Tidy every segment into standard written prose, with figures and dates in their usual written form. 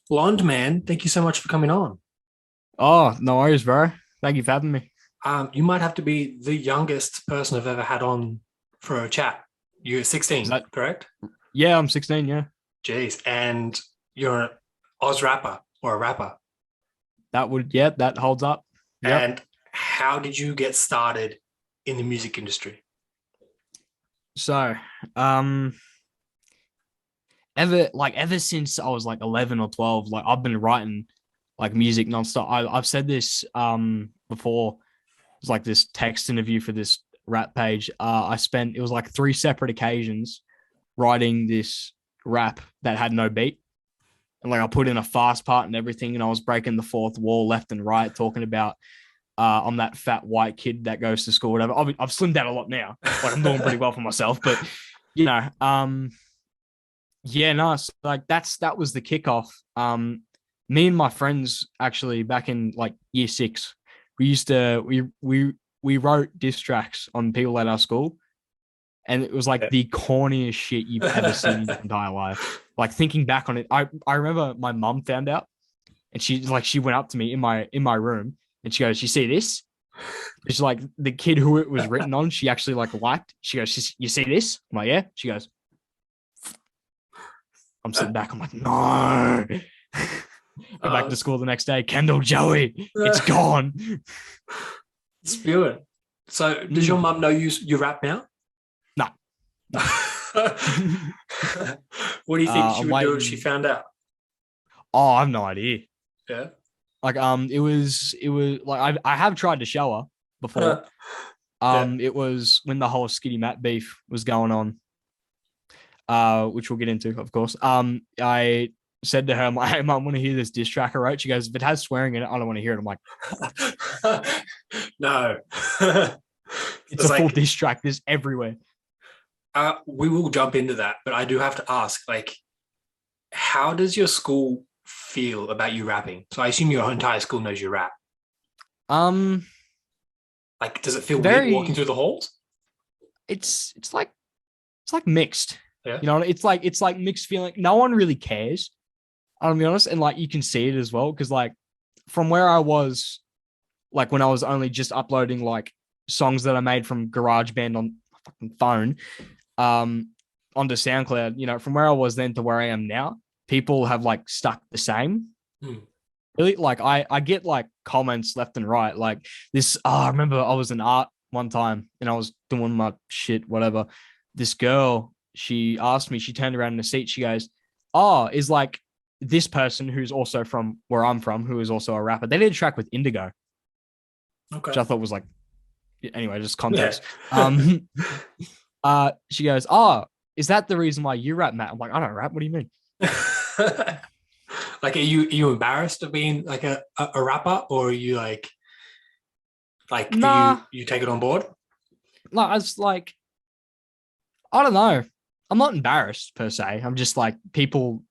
Blonde man, thank you so much for coming on. Oh, no worries, bro. Thank you for having me. You might have to be the youngest person I've ever had on for a chat. You're Is 16, that? correct? Yeah, I'm 16. Yeah, Jeez, and you're an Oz rapper or a rapper. yeah, that holds up. Yep. And how did you get started in the music industry? So, um, ever since I was like 11 or 12, like I've been writing like music nonstop. I've said this before. It was like this text interview for this rap page. I spent it was like three separate occasions writing this rap that had no beat. And like I put in a fast part and everything, and I was breaking the fourth wall left and right, talking about I'm that fat white kid that goes to school, whatever. I've slimmed down a lot now. Like I'm doing pretty well for myself, but you know, yeah, no, so like that was the kickoff. Me and my friends actually back in like year six, we used to we wrote diss tracks on people at our school, and it was like the corniest shit you've ever seen in your entire life. Like thinking back on it, I remember my mum found out, and she went up to me in my room, and she goes, "You see this?" It's like the kid who it was written on, she actually like liked. She goes, "You see this?" I'm like, "Yeah." She goes, I'm sitting back. I'm like, "No." Go back uh, to school the next day. Kendall, Joey, it's gone. Spewing. So, does your Mm, mum know you rap now? no, no. What do you think she I'm would do if she waiting. found out? Oh, I have no idea. Yeah. Like, it was like I have tried to show her before. Yeah. It was when the whole Skitty Matt beef was going on, which we'll get into, of course. I said to her, I'm like, "Hey, mum, want to hear this diss track I wrote?" She goes, "If it has swearing in it, I don't want to hear it." I'm like, No. "It's It's a full like diss track. There's everywhere." we will jump into that, but I do have to ask, like, how does your school feel about you rapping? So I assume your entire school knows you rap. Um, Like, does it feel weird walking very. through the halls? It's like mixed. Yeah. It's like mixed feeling. No one really cares. I'll be honest, and like you can see it as well because like from where I was, like when I was only just uploading like songs that I made from GarageBand on my fucking phone, um, onto SoundCloud. From where I was then to where I am now, people have like stuck the same. Hmm. Really, like I get like comments left and right, like this. Oh, I remember I was in art one time and I was doing my shit, whatever. This girl, she asked me, she turned around in the seat, she goes, "Oh, is like this person who's also from where I'm from, who is also a rapper. They did a track with Indigo, which Okay. I thought was like, anyway, just Yeah. context. She goes, "Oh, is that the reason why you rap, Matt?" I'm like, "I don't rap. What do you mean?" Like, are you embarrassed of being like a rapper, or are you like you Nah, you take it on board? like I was like, I don't know. I'm not embarrassed per se. I'm just like people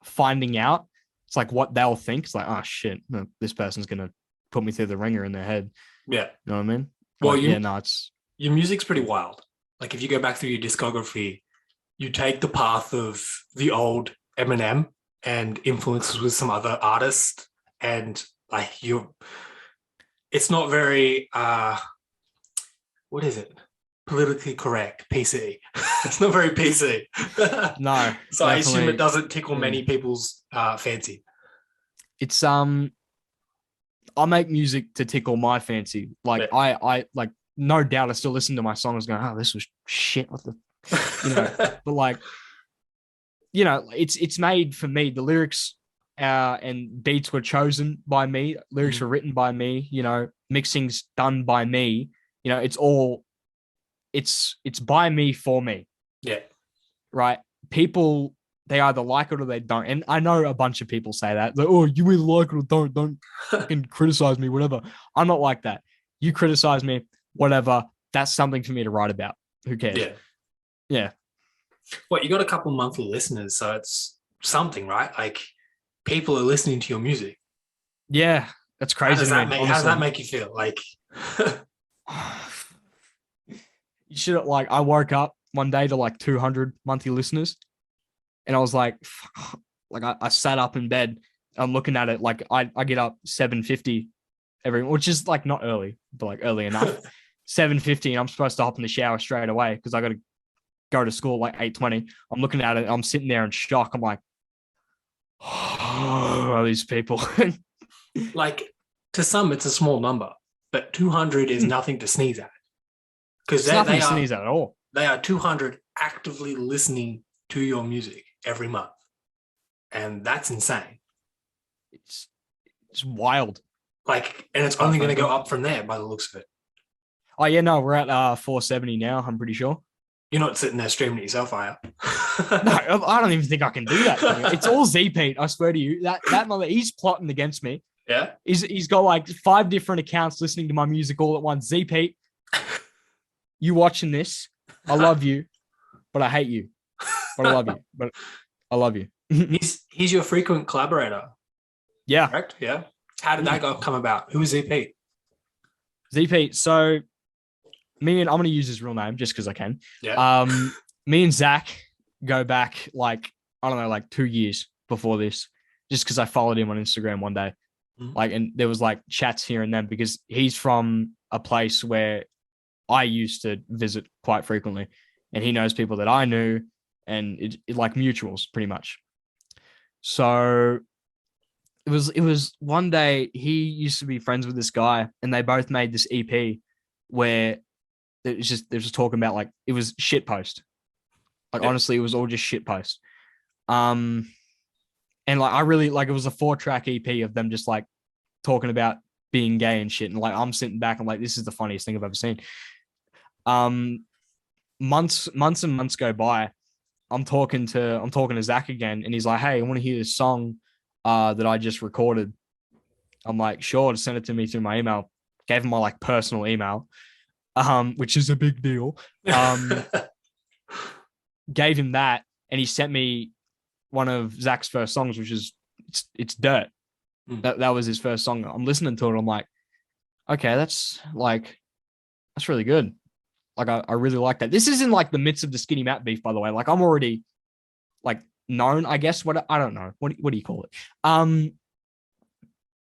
finding out. It's like what they'll think. It's like, oh shit, no, this person's gonna put me through the ringer in their head. Yeah. You know what I mean? Well, Like, yeah, you no, it's your music's pretty wild. Like, if you go back through your discography, you take the path of the old Eminem and influences with some other artists, and like you, it's not very what is it? Politically correct, PC. It's not very PC. no, So I assume it definitely. doesn't tickle Yeah. many people's fancy. It's I make music to tickle my fancy. Like Yeah. I like no doubt I still listen to my songs going, oh, this was shit. What the you know, but like, it's made for me. The lyrics and beats were chosen by me. Lyrics Mm. were written by me. Mixing's done by me. It's all it's by me for me, Yeah. right? People, they either like it or they don't. And I know a bunch of people say that. Like, oh, you either like it or don't fucking criticize me, whatever. I'm not like that. You criticize me, whatever. That's something for me to write about. Who cares? Yeah. Yeah. What, you got a couple monthly listeners, so it's something, right? Like, people are listening to your music. Yeah. That's crazy to me, How does that honestly. make you feel? Like, You should like I woke up one day to like 200 monthly listeners, and I was like, like I sat up in bed I'm looking at it like I get up 7:50 which is like not early, but like early enough. 7:50, and I'm supposed to hop in the shower straight away because I got to go to school like 8:20. I'm looking at it, I'm sitting there in shock. I'm like, oh, these people. Like, to some, it's a small number, but 200 is nothing to sneeze at. Because It's nothing to sneeze at all. They are 200 actively listening to your music every month. And that's insane. It's wild. Like, and it's only going to go up from there by the looks of it. Oh yeah, no, we're at 470 now. I'm pretty sure. You're not sitting there streaming it yourself, are you? No, I don't even think I can do that. It's all Z Pete. I swear to you, that mother, he's plotting against me. Yeah, he's got like 5 different accounts listening to my music all at once. Z Pete, you watching this? I love you, but I hate you. But I love you. But I love you. he's your frequent collaborator. Yeah, correct. Yeah. How did that come about? Who is ZP? ZP. So me and I'm gonna use his real name just because I can. Yeah. Me and Zach go back like I don't know, like 2 years before this, just because I followed him on Instagram one day. Like, and there was like chats here and then because he's from a place where I used to visit quite frequently, and he knows people that I knew, and it like mutuals pretty much. So it was one day he used to be friends with this guy, and they both made this EP where it was just they're just talking about like it was shit post. Like honestly, it was all just shit post. And like I really like it was a 4-track EP of them just like talking about being gay and shit. And like I'm sitting back and like this is the funniest thing I've ever seen. Months and months go by. I'm talking to Zach again, and he's like, "Hey, I want to hear this song that I just recorded." I'm like, "Sure, send it to me through my email." Gave him my like personal email, which is a big deal. Gave him that, and he sent me one of Zach's first songs, which is it's Dirt. That was his first song. I'm listening to it. I'm like, okay, that's really good. Like I really like that. This is in like the midst of the Skinny Matt beef, by the way. Like I'm already like known, I guess. What I don't know. What do you call it?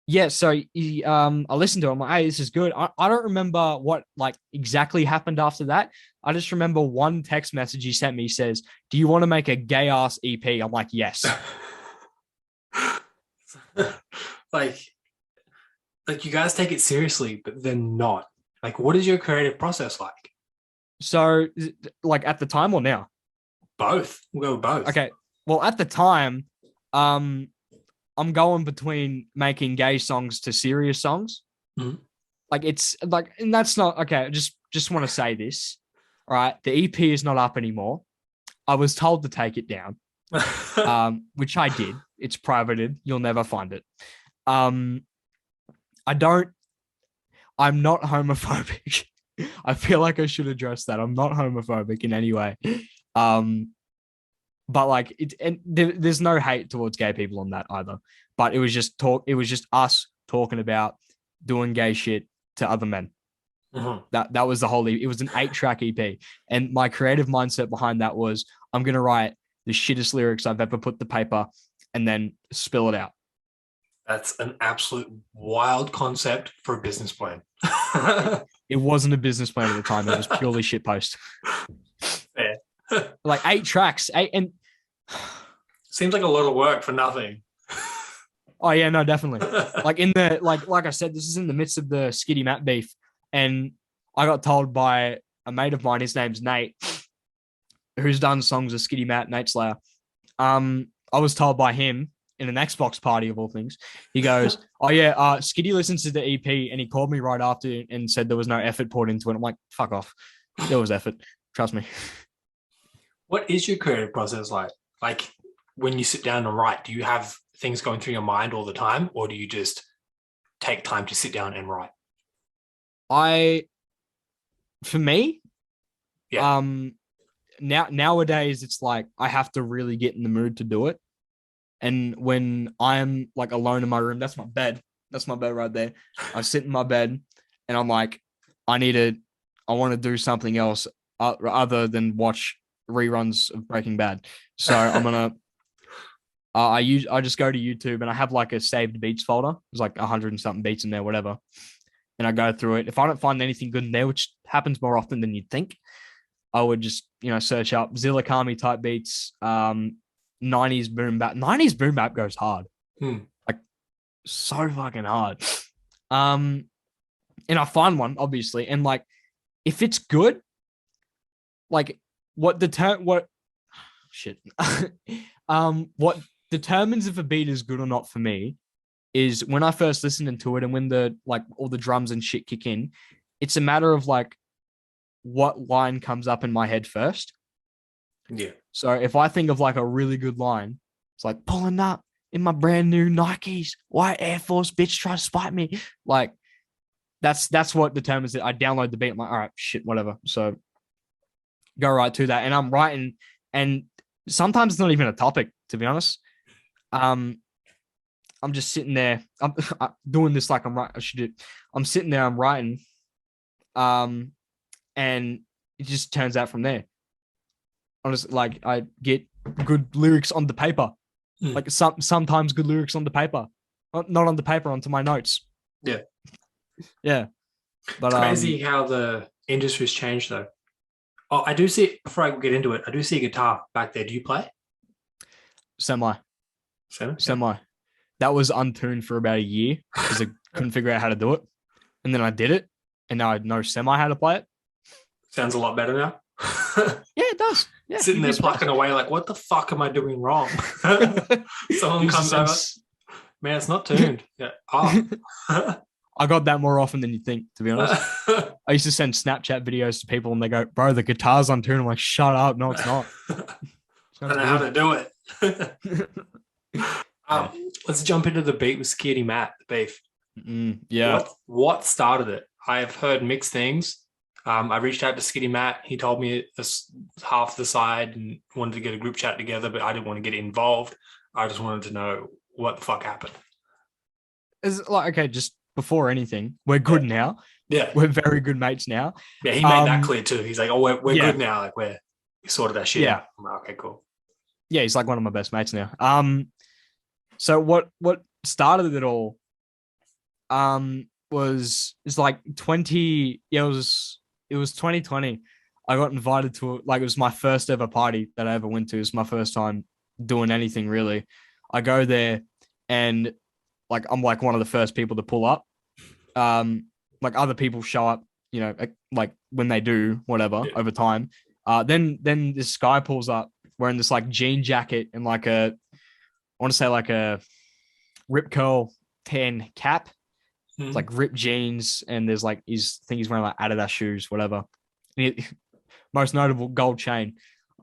Yeah. So I listened to it. I'm like, hey, this is good. I don't remember what like exactly happened after that. I just remember one text message he sent me says, "Do you want to make a gay ass EP?" I'm like, yes. like you guys take it seriously, but then not. Like, what is your creative process like? So, like at the time or now? Both. We'll go with both. Okay. Well, at the time, I'm going between making gay songs to serious songs. Like it's like, and that's not okay. Just want to say this. All right, the EP is not up anymore. I was told to take it down, which I did. It's privated. You'll never find it. I'm not homophobic. I feel like I should address that. I'm not homophobic in any way. But like there's no hate towards gay people on that either. But it was just us talking about doing gay shit to other men. That was the whole. It was an 8-track EP, and my creative mindset behind that was I'm gonna write the shittest lyrics I've ever put to paper, and then spill it out. That's an absolute wild concept for a business plan. It wasn't a business plan at the time. It was purely shit post. Fair. Like 8 tracks, and seems like a lot of work for nothing. Oh yeah, no, definitely. Like in the like I said, this is in the midst of the Skitty Matt beef, and I got told by a mate of mine, his name's Nate, who's done songs with Skitty Matt, Nate Slayer. I was told by him in an Xbox party of all things. He goes, "Oh yeah, Skitty listens to the EP," and he called me right after and said there was no effort poured into it. I'm like, "Fuck off, there was effort. Trust me." What is your creative process like? Like when you sit down and write, do you have things going through your mind all the time, or do you just take time to sit down and write? For me, yeah. Nowadays it's like I have to really get in the mood to do it. And when I'm like alone in my room, that's my bed. That's my bed right there. I sit in my bed and I'm like, I want to do something else other than watch reruns of Breaking Bad. So I'm gonna I just go to YouTube and I have like a saved beats folder. There's like 100 and something beats in there, whatever. And I go through it. If I don't find anything good in there, which happens more often than you'd think, I would just, search up Zilla Kami type beats, 90s boom bap. 90s boom bap goes hard. Like so fucking hard. And I find one, obviously, and like if it's good, like what shit. What determines if a beat is good or not for me is when I first listen to it and when the like all the drums and shit kick in, it's a matter of like what line comes up in my head first. Yeah. So if I think of like a really good line, it's like pulling up in my brand new Nikes, white Air Force, bitch try to spite me. Like that's what determines it. I download the beat. I'm like, all right, shit, whatever. So go right to that. And I'm writing, and sometimes it's not even a topic, to be honest. I'm just sitting there. I'm doing this like I'm right. I should do. I'm sitting there. I'm writing. And it just turns out from there. I'm just like I get good lyrics on the paper. Like sometimes good lyrics on the paper, not on the paper, onto my notes. Yeah. Yeah. But it's crazy how the industry's changed though. Oh, I do see, before I get into it, I do see a guitar back there. Do you play? Semi. That was untuned for about a year because I couldn't figure out how to do it. And then I did it. And now I know semi how to play it. Sounds a lot better now. Yeah, it does. Yeah, sitting there plucking away like, what the fuck am I doing wrong? Someone comes over. Man, it's not tuned. Yeah. Oh. I got that more often than you think, to be honest. I used to send Snapchat videos to people and they go, bro, the guitar's untuned. I'm like, shut up. No, it's not. I don't know how to do it. Let's jump into the beat with Skitty Matt, the beef. Yeah. What started it? I've heard mixed things. I reached out to Skitty Matt. He told me half the side and wanted to get a group chat together, but I didn't want to get involved. I just wanted to know what the fuck happened. It's like, okay, just before anything, we're good now. Yeah. We're very good mates now. Yeah, he made that clear too. He's like, oh, we're good now. Like we sorted that shit out. I'm like, okay, cool. Yeah, he's like one of my best mates now. So what started it all was like 20, it was 2020. I got invited to, like, it was my first ever party that I ever went to. It was my first time doing anything really. I go there and like I'm like one of the first people to pull up. Like other people show up, like when they do whatever over time. Then this guy pulls up wearing this like jean jacket and like I want to say like a Rip Curl 10 cap. It's like ripped jeans, and there's like he's wearing like Adidas shoes, whatever. Most notable gold chain.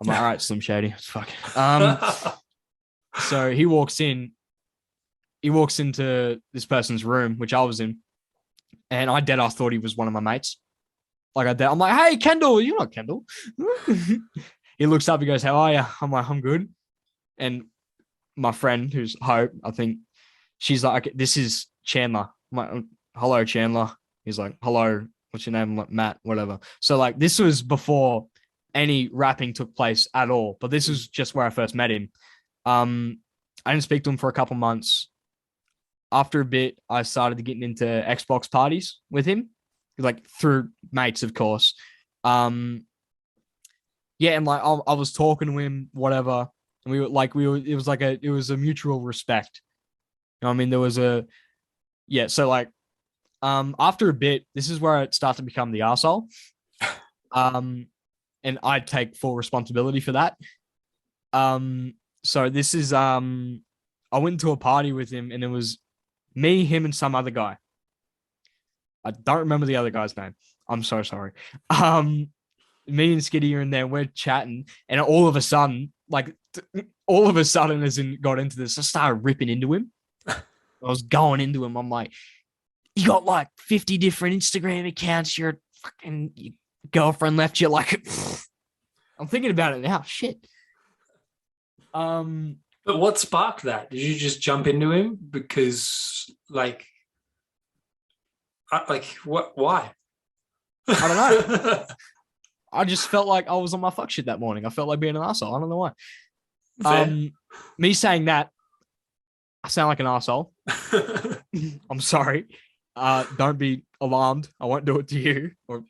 I'm like, all right, Slim Shady, fuck. So he walks in. He walks into this person's room, which I was in, and I dead ass thought he was one of my mates. Like I'm like, hey, Kendall, you're not Kendall. He looks up, he goes, how are you? I'm like, I'm good. And my friend, who's Hope, I think, she's like, okay, this is Chandler. I'm like, hello, Chandler. He's like, hello, what's your name? I'm like, Matt, whatever. So like this was before any rapping took place at all, but this was just where I first met him. I didn't speak to him for a couple months. After a bit, I started getting into Xbox parties with him, like through mates, of course. Yeah, and like I was talking to him, whatever, and it was a mutual respect. You know what I mean? There was so like, after a bit, this is where it starts to become the arsehole. And I take full responsibility for that. So this is, I went to a party with him and it was me, him, and some other guy. I don't remember the other guy's name. I'm so sorry. Me and Skitty are in there, we're chatting, and all of a sudden, as in got into this, I started ripping into him. I was going into him. I'm like, you got like 50 different Instagram accounts. Your fucking girlfriend left you. Like, I'm thinking about it now. Shit. But what sparked that? Did you just jump into him because, like what? Why? I don't know. I just felt like I was on my fuck shit that morning. I felt like being an asshole. I don't know why. Me saying that, I sound like an arsehole. I'm sorry. Don't be alarmed. I won't do it to you. Or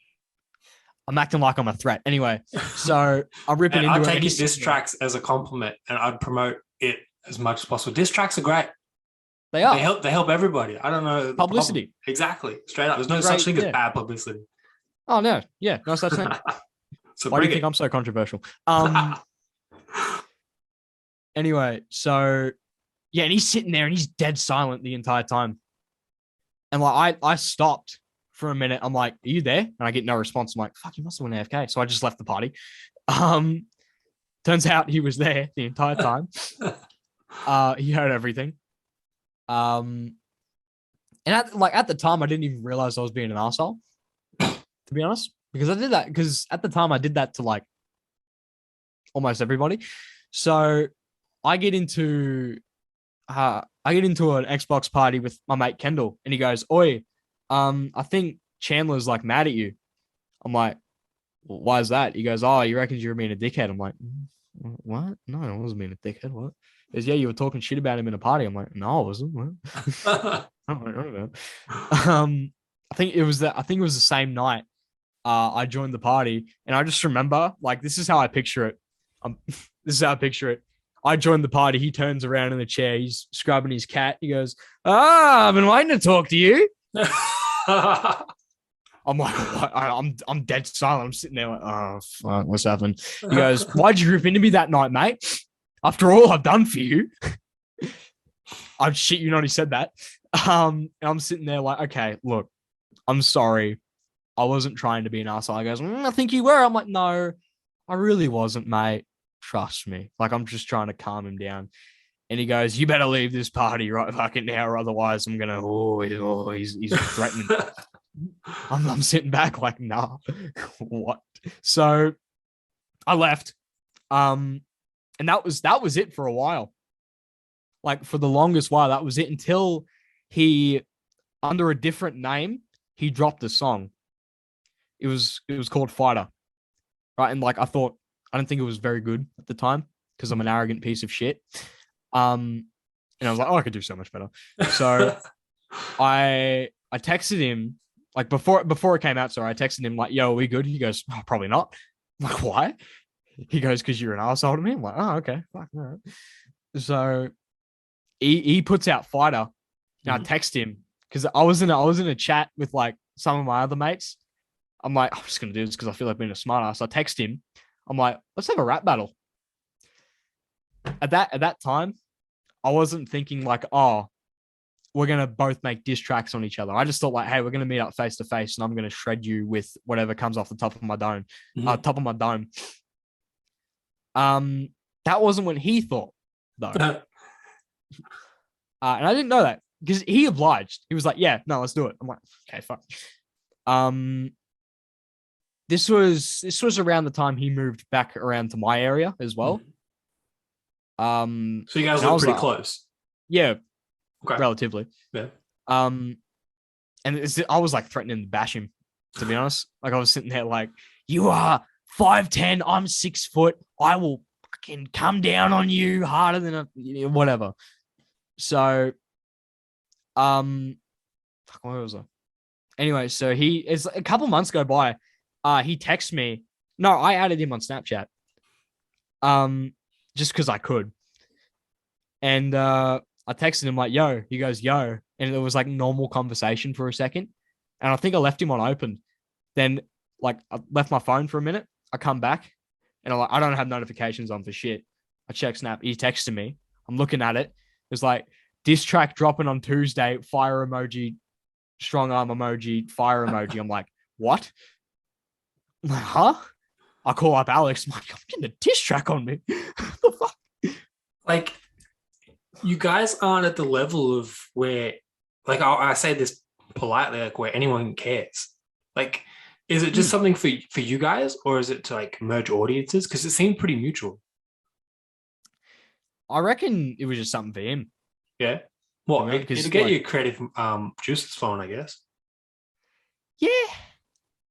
I'm acting like I'm a threat. Anyway, so I'm ripping And into I'd him. take it diss tracks as a compliment, and I'd promote it as much as possible. Diss tracks are great. They are. They help everybody. I don't know the Publicity. problem. Exactly. Straight up. There's no Great, such thing as yeah. bad publicity. Oh no, yeah, no such thing. So Why do you bring think it. I'm so controversial? Anyway, so yeah, and he's sitting there and he's dead silent the entire time. And like I stopped for a minute. I'm like, "Are you there?" And I get no response. I'm like, "Fuck, you must have went AFK." So I just left the party. Turns out he was there the entire time. He heard everything. And at the time, I didn't even realize I was being an asshole. To be honest, because I did that because at the time I did that to like almost everybody. So I get into an Xbox party with my mate Kendall, and he goes, "Oi, I think Chandler's like mad at you." I'm like, well, "Why is that?" He goes, "Oh, you reckon you were being a dickhead?" I'm like, "What? No, I wasn't being a dickhead. What?" He goes, "Yeah, you were talking shit about him in a party." I'm like, "No, I wasn't." What? I don't know. I think it was the same night. I joined the party, and I just remember like this is how I picture it. This is how I picture it. I joined the party. He turns around in the chair. He's scrubbing his cat. He goes, "Ah, I've been waiting to talk to you." I'm like, what? I'm dead silent. I'm sitting there like, oh fuck, what's happened? He goes, "Why'd you rip into me that night, mate? After all I've done for you." I shit you not, he said that. And I'm sitting there like, okay, look, I'm sorry. I wasn't trying to be an asshole. He goes, I think you were. I'm like, no, I really wasn't, mate. Trust me. Like, I'm just trying to calm him down. And he goes, "You better leave this party right fucking now, or otherwise I'm gonna." He's threatening. I'm sitting back like, nah, what? So I left. And that was it for a while. Like for the longest while, that was it until he, under a different name, he dropped a song. It was called Fighter, right? And like I didn't think it was very good at the time because I'm an arrogant piece of shit. And I was like, oh, I could do so much better. So I texted him like before it came out. Sorry, I texted him like, "Yo, are we good?" He goes, "Oh, probably not." I'm like, "Why?" He goes, "Because you're an asshole to me." I'm like, "Oh, okay, fuck, all right." So he puts out Fighter. And I text him because I was in a chat with like some of my other mates. I'm like, I'm just gonna do this because I feel like being a smartass. I text him. I'm like, let's have a rap battle. At that time, I wasn't thinking like, oh, we're gonna both make diss tracks on each other. I just thought like, hey, we're gonna meet up face to face, and I'm gonna shred you with whatever comes off the top of my dome. Top of my dome. That wasn't what he thought though, and I didn't know that because he obliged. He was like, yeah, no, let's do it. I'm like, okay, fuck. This was around the time he moved back around to my area as well. So you guys look pretty close. Yeah, okay. Relatively. Yeah. And I was like threatening to bash him, to be honest. Like I was sitting there like, "You are 5'10", I'm 6 foot. I will fucking come down on you harder than whatever." So, where was I? Anyway, so it's a couple months go by. He texts me. No, I added him on Snapchat. Just because I could. And I texted him like, "Yo," he goes, "Yo." And it was like normal conversation for a second. And I think I left him unopened. Then like I left my phone for a minute. I come back and I'm like, I don't have notifications on for shit. I check Snap. He texted me. I'm looking at it. It's like diss track dropping on Tuesday, fire emoji, strong arm emoji, fire emoji. I'm like, what? I'm like, huh? I call up Alex. I'm like, I'm getting a diss track on me. What the fuck? Like, you guys aren't at the level of where, like, I say this politely, like where anyone cares. Like, is it just something for you guys, or is it to like merge audiences? Because it seemed pretty mutual. I reckon it was just something for him. Yeah. Well, it'll get like, your creative juices flowing, I guess. Yeah.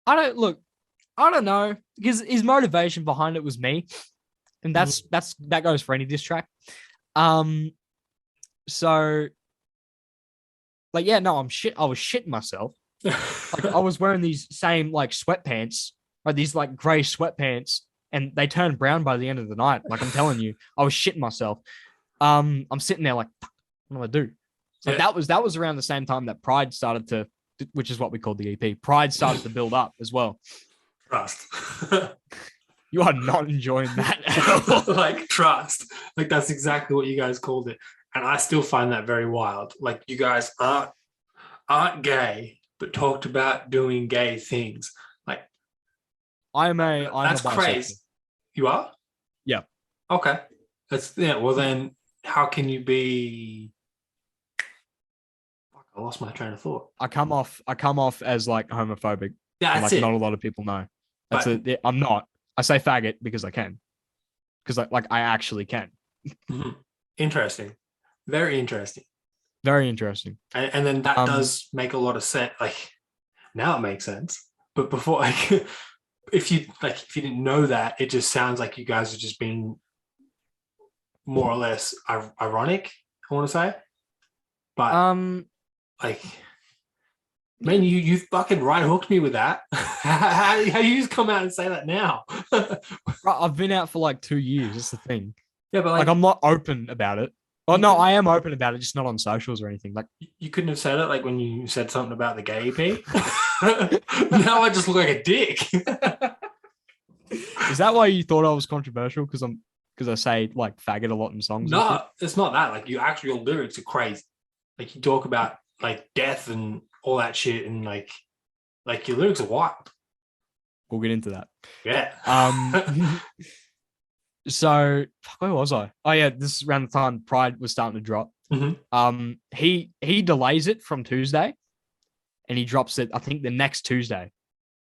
I don't know, because his motivation behind it was me, and that goes for any diss track. So like, yeah, no, I was shitting myself. Like I was wearing these same like sweatpants, or these like gray sweatpants, and they turned brown by the end of the night. Like I'm telling you, I was shitting myself. I'm sitting there like, fuck, what do I do? So Yeah. that was around the same time that Pride started to, which is what we called the EP. Pride started to build up as well. Trust. You are not enjoying that at all. Like trust. Like that's exactly what you guys called it. And I still find that very wild. Like you guys aren't gay, but talked about doing gay things. Like I'm a that's bisexual. crazy. You are? Yeah. Okay. That's yeah. Well then how can you be fuck, I lost my train of thought. I come off as like homophobic. Yeah, And that's like it. not a lot of people know. But I'm not. I say faggot because I can. Because like I actually can. mhm. Interesting. Very interesting. Very interesting. And then that Um, does make a lot of sense. Like now it makes sense. But before like if you didn't know that, it just sounds like you guys are just being more or less ironic, I want to say. But um, like man, you fucking right hooked me with that. How you just come out and say that now? I've been out for like 2 years. That's the thing. Yeah, but Like like I'm not open about it. Oh you no, could I am open about it, just not on socials or anything. Like, you couldn't have said it like when you said something about the gay EP. Now I just look like a dick. is that why you thought I was controversial? Because I say like faggot a lot in songs and shit. No, it's not that. Like you actually, your lyrics are crazy. Like you talk about like death and all that shit, and like your lyrics are wild. We'll get into that. Yeah. So where was I? Oh yeah, this is around the time Pride was starting to drop. Mhm. He delays it from Tuesday, and he drops it I think the next Tuesday.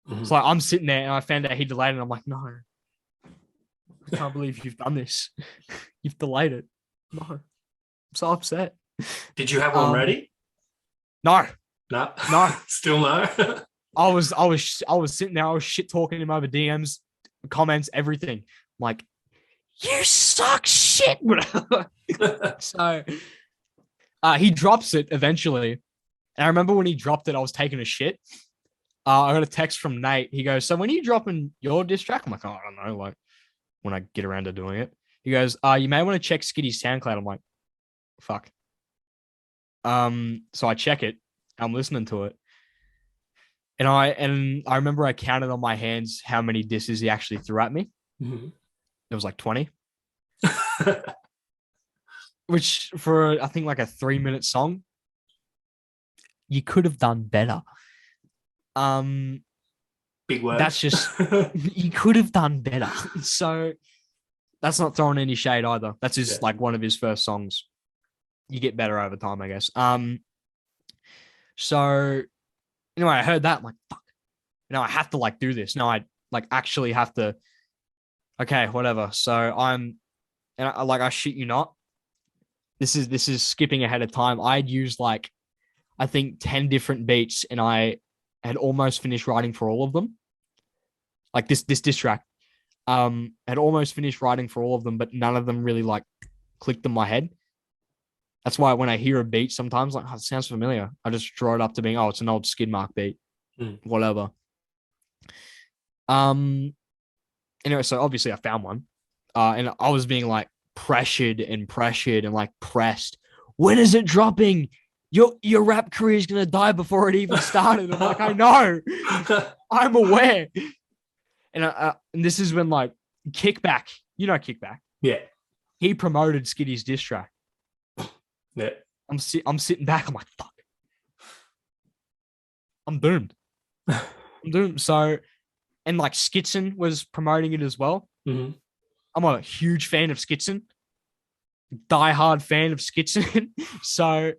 Mhm. So like, I'm sitting there and I found out he delayed it. And I'm like, no, I can't believe you've done this. You've delayed it. No, I'm so upset. Did you have one Um, ready? No, No. no. Still no. I was sitting there. I was shit talking him over DMs, comments, everything. I'm like, you suck shit. So he drops it eventually. And I remember when he dropped it, I was taking a shit. I got a text from Nate. He goes, so when are you dropping your diss track? I'm like, oh, I don't know. Like when I get around to doing it. He goes, you may want to check Skitty's SoundCloud. I'm like, fuck. So I check it. I'm listening to it. And I remember I counted on my hands how many disses he actually threw at me. Mhm. It was like 20. Which for I think like a 3-minute song, you could have done better. Big words. That's just you could have done better. So that's not throwing any shade either. That's just like one of his first songs. You get better over time, I guess. So anyway, I heard that. I'm like, fuck. I have to like do this. No, I like actually have to. Okay, whatever. So I shit you not. This is skipping ahead of time. I'd used like I think 10 different beats, and I had almost finished writing for all of them. Like this diss track. Had almost finished writing for all of them, but none of them really like clicked in my head. That's why when I hear a beat, sometimes like, oh, it sounds familiar. I just draw it up to being, oh, it's an old Skid Mark beat, whatever. Anyway, so obviously I found one, and I was being like pressured and like pressed. When is it dropping? Your rap career is gonna die before it even started. I'm like, I know, I'm aware. And this is when like Kickback, Kickback. Yeah. He promoted Skitty's diss track. Yeah. I'm sitting back. I'm like, fuck. I'm doomed. I'm doomed. So, and like Skitson was promoting it as well. Mhm. I'm a huge fan of Skitson, diehard fan of Skitson. So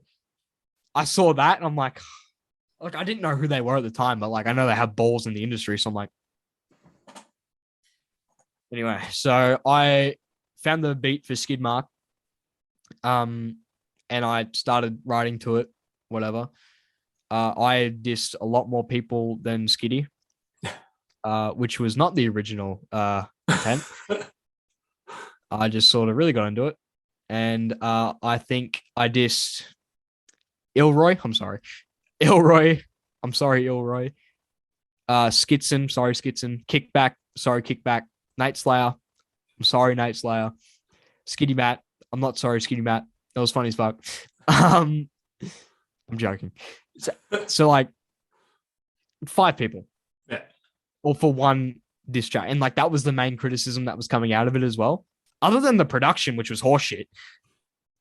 I saw that and I'm like I didn't know who they were at the time, but like I know they have balls in the industry. So I'm like, anyway, so I found the beat for Skid Mark. And I started writing to it, whatever. I dissed a lot more people than Skitty, which was not the original intent. I just sort of really got into it. and I think I dissed Ilroy. I'm sorry, Ilroy. I'm sorry, Ilroy. Skitson. Sorry, Skitson. Kickback. Sorry, Kickback. Nate Slayer. I'm sorry, Nate Slayer. Skitty Matt. I'm not sorry, Skitty Matt. That was funny as fuck. I'm joking. So like 5 people. Yeah. Or for one diss track. And like that was the main criticism that was coming out of it as well. Other than the production, which was horseshit.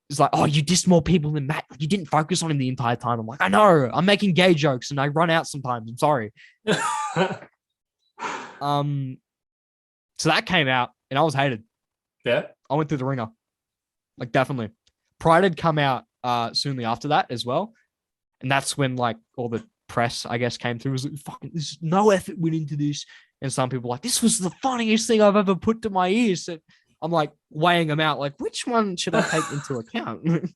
It's like, oh, you dissed more people than Matt. You didn't focus on him the entire time. I'm like, I know. I'm making gay jokes and I run out sometimes. I'm sorry. So that came out and I was hated. Yeah. I went through the ringer. Like definitely. Pride had come out soonly after that as well. And that's when like all the press, I guess, came through. It was like, fucking, there's no effort went into this. And some people were like, this was the funniest thing I've ever put to my ears. So I'm like weighing them out. Like, which one should I take into account?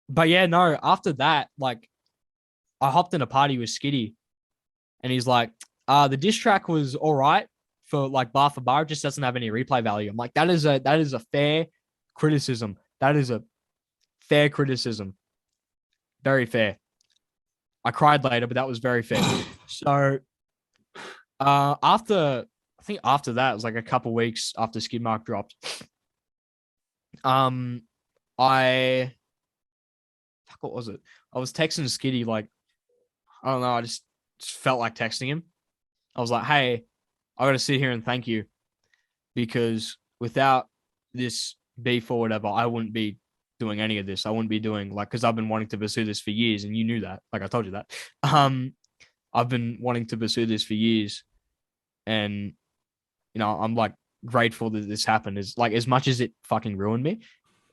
But yeah, no, after that, like I hopped in a party with Skitty and he's like, the diss track was all right for like bar for bar. It just doesn't have any replay value. I'm like, that is a fair criticism. That is a fair criticism. Very fair. I cried later, but that was very fair. So after that, it was like a couple weeks after Skid Mark dropped. What was it? I was texting Skitty, like, I don't know, I just felt like texting him. I was like, hey, I gotta sit here and thank you. Because without this beef or whatever, I wouldn't be doing any of this. I wouldn't be doing like, because I've been wanting to pursue this for years, and you knew that. Like I told you that. I've been wanting to pursue this for years, and you know, I'm like grateful that this happened. Is like as much as it fucking ruined me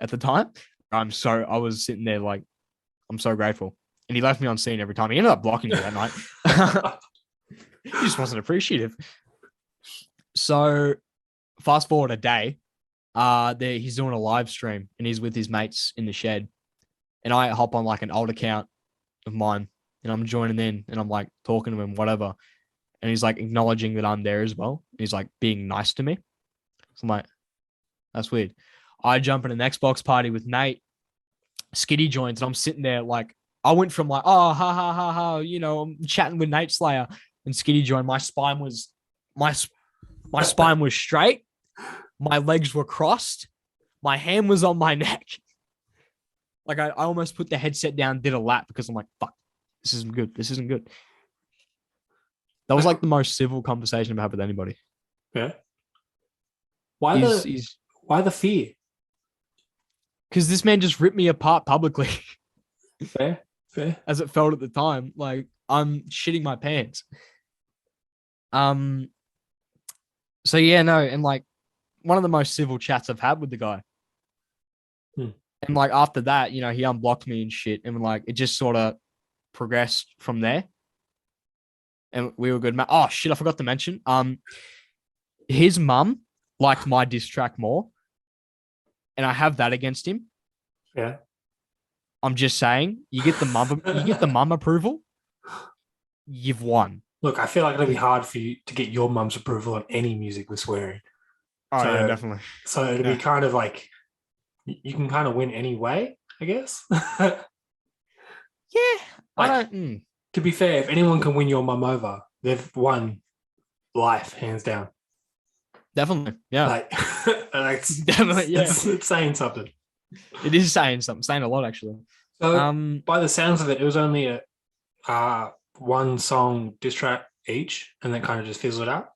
at the time. I was sitting there like, I'm so grateful. And he left me on scene every time. He ended up blocking me that night. He just wasn't appreciative. So fast forward a day, he's doing a live stream and he's with his mates in the shed. And I hop on like an old account of mine and I'm joining in and I'm like talking to him, whatever. And he's like acknowledging that I'm there as well. He's like being nice to me. So I'm like, that's weird. I jump in an Xbox party with Nate. Skitty joins and I'm sitting there like, I went from like, oh, ha, ha, ha, ha, you know, I'm chatting with Nate Slayer and Skitty joined. My spine was straight. My legs were crossed. My hand was on my neck. Like I almost put the headset down, did a lap because I'm like, fuck, this isn't good. This isn't good. That was like the most civil conversation I've had with anybody. Yeah. Why the fear? Because this man just ripped me apart publicly. Fair. As it felt at the time. Like I'm shitting my pants. So yeah, no, and like one of the most civil chats I've had with the guy. And like after that, you know, he unblocked me and shit. And like it just sort of progressed from there. And we were good. Oh shit, I forgot to mention. His mum liked my diss track more. And I have that against him. Yeah. I'm just saying, you get the mum approval, you've won. Look, I feel like it'll be hard for you to get your mum's approval on any music with swearing. Oh, yeah, definitely. So it'll be kind of like you can kind of win anyway, I guess. Yeah. Like, to be fair, if anyone can win your mum over, they've won life, hands down. Definitely. Yeah. Like, definitely, yeah. It's saying something. It is saying something, saying a lot, actually. So by the sounds of it, it was only a one song diss track each, and then kind of just fizzled out.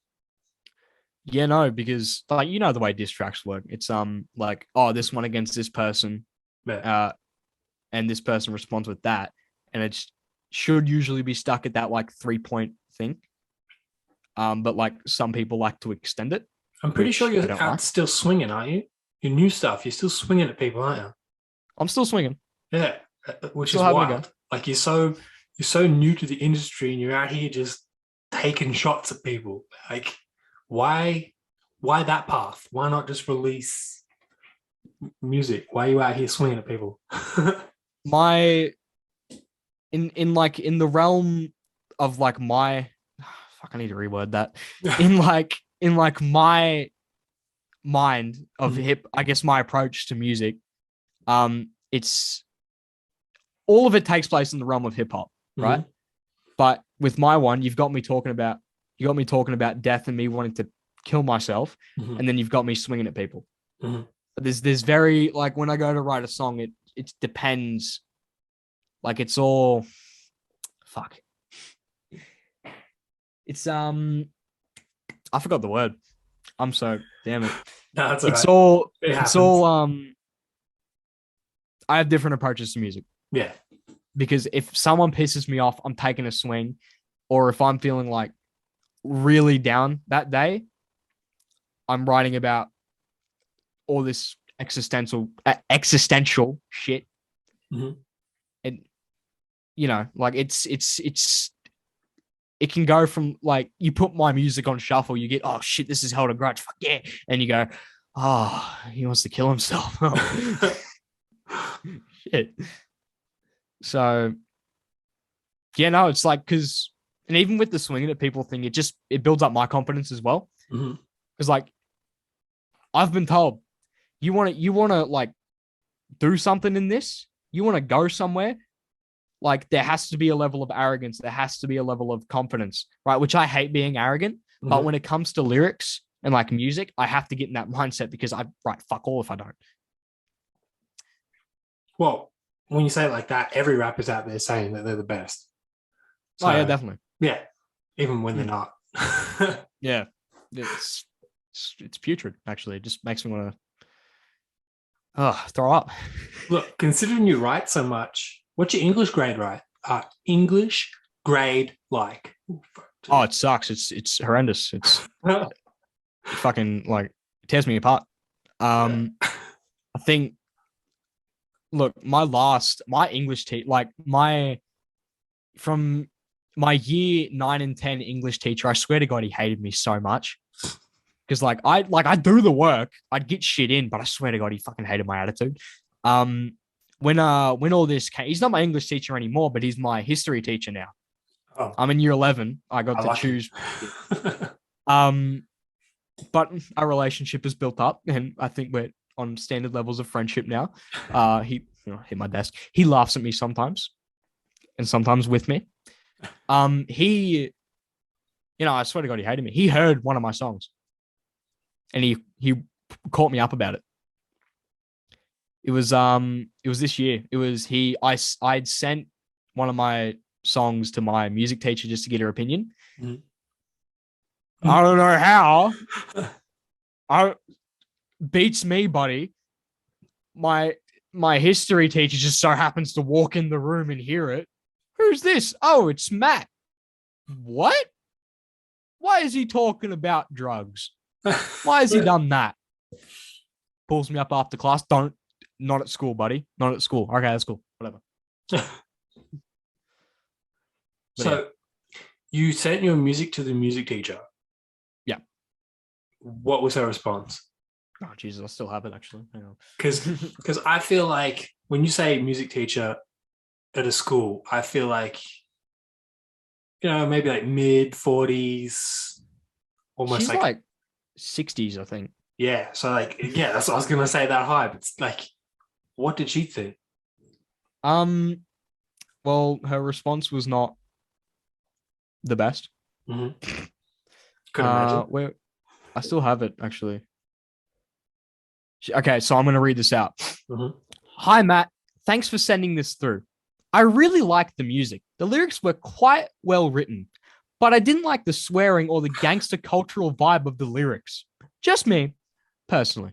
Yeah, no, because like you know the way diss tracks work. It's like, oh, this one against this person, and this person responds with that, and it should usually be stuck at that like 3-point thing. But like some people like to extend it. I'm pretty sure you're out still swinging, aren't you? Your new stuff, you're still swinging at people, aren't you? I'm still swinging. Yeah, which is wild. Like you're so new to the industry, and you're out here just taking shots at people. Like, why that path? Why not just release music? Why are you out here swinging at people? In the realm of like my, fuck, I need to reword that. In like in like my mind of Mhm. I guess my approach to music, it's all of it takes place in the realm of hip hop, right? Mhm. But with my one, you got me talking about death and me wanting to kill myself, Mhm. and then you've got me swinging at people. Mhm. There's very like when I go to write a song, it depends. Like it's all fuck. It's I forgot the word. I'm so damn it. No, that's all It's right. all It it's happens. all I have different approaches to music Yeah. because if someone pisses me off, I'm taking a swing, or if I'm feeling like really down that day, I'm writing about all this existential shit. Mhm. And like it's it can go from like you put my music on shuffle, you get, oh shit, this is Held a Grudge, fuck yeah, and you go, oh, he wants to kill himself. Shit. So yeah, no, it's like because and even with the swinging at people thing, it builds up my confidence as well. Mhm. Because like I've been told you want to like do something in this, you want to go somewhere, like there has to be a level of arrogance, there has to be a level of confidence, right? Which I hate being arrogant, but Mhm. when it comes to lyrics and like music, I have to get in that mindset because I write fuck all if I don't. Well, when you say it like that, every rapper's out there saying that they're the best. Oh yeah, So definitely. yeah, even when they're Mm, not. yeah, it's, it's putrid. Actually, it just makes me want to throw up. Look, considering you write so much, what's your English grade right? English grade like? Ooh, fuck, Oh, dude. it sucks. It's horrendous. It fucking like it tears me apart. Yeah. I think look, my English teacher, like my from my year 9 and 10 English teacher, I swear to God, he hated me so much. Because I do the work, I'd get shit in, but I swear to God, he fucking hated my attitude. Um when all this came, he's not my English teacher anymore, but he's my history teacher now. Oh, I'm in year 11. I got I to like it. choose. Um, but our relationship is built up, and I think we're on standard levels of friendship now. He hit my desk. He laughs at me sometimes, and sometimes with me. He, I swear to God, he hated me. He heard one of my songs, and he caught me up about it. It was this year. It was I'd sent one of my songs to my music teacher just to get her opinion. Mhm. I don't know how. I beats me, buddy. My history teacher just so happens to walk in the room and hear it. Who's this? Oh, it's Matt. What? Why is he talking about drugs? Why has he done that? Pulls me up after class. Don't, not at school, buddy. Not at school. Okay, that's cool. Whatever. But yeah, So you sent your music to the music teacher. yeah. What was her response? Oh Jesus, I still have it actually. Hang on. Because I feel like when you say music teacher at a school, I feel like maybe like mid 40s, almost She's like like 60s, I think. yeah. So like yeah, that's what I was gonna say that high. But it's like, what did she think? Um, well, her response was not the best. Hmm. Could imagine. Where I still have it actually. Okay, so I'm gonna read this out. Hmm. Hi, Matt. Thanks for sending this through. I really liked the music. The lyrics were quite well written, but I didn't like the swearing or the gangster cultural vibe of the lyrics. Just me, personally.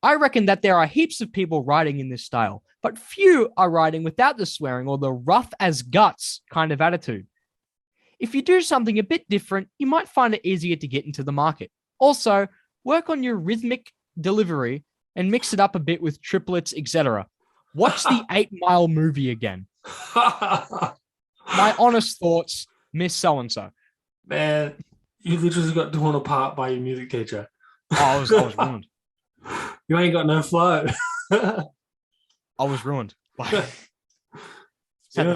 I reckon that there are heaps of people writing in this style, but few are writing without the swearing or the rough as guts kind of attitude. If you do something a bit different, you might find it easier to get into the market. Also, work on your rhythmic delivery and mix it up a bit with triplets, etc. Watch the 8 Mile movie again. My honest thoughts, Miss So and So. Man, you literally got torn apart by your music teacher. Oh, I was ruined. You ain't got no flow. I was ruined. Like, Yeah.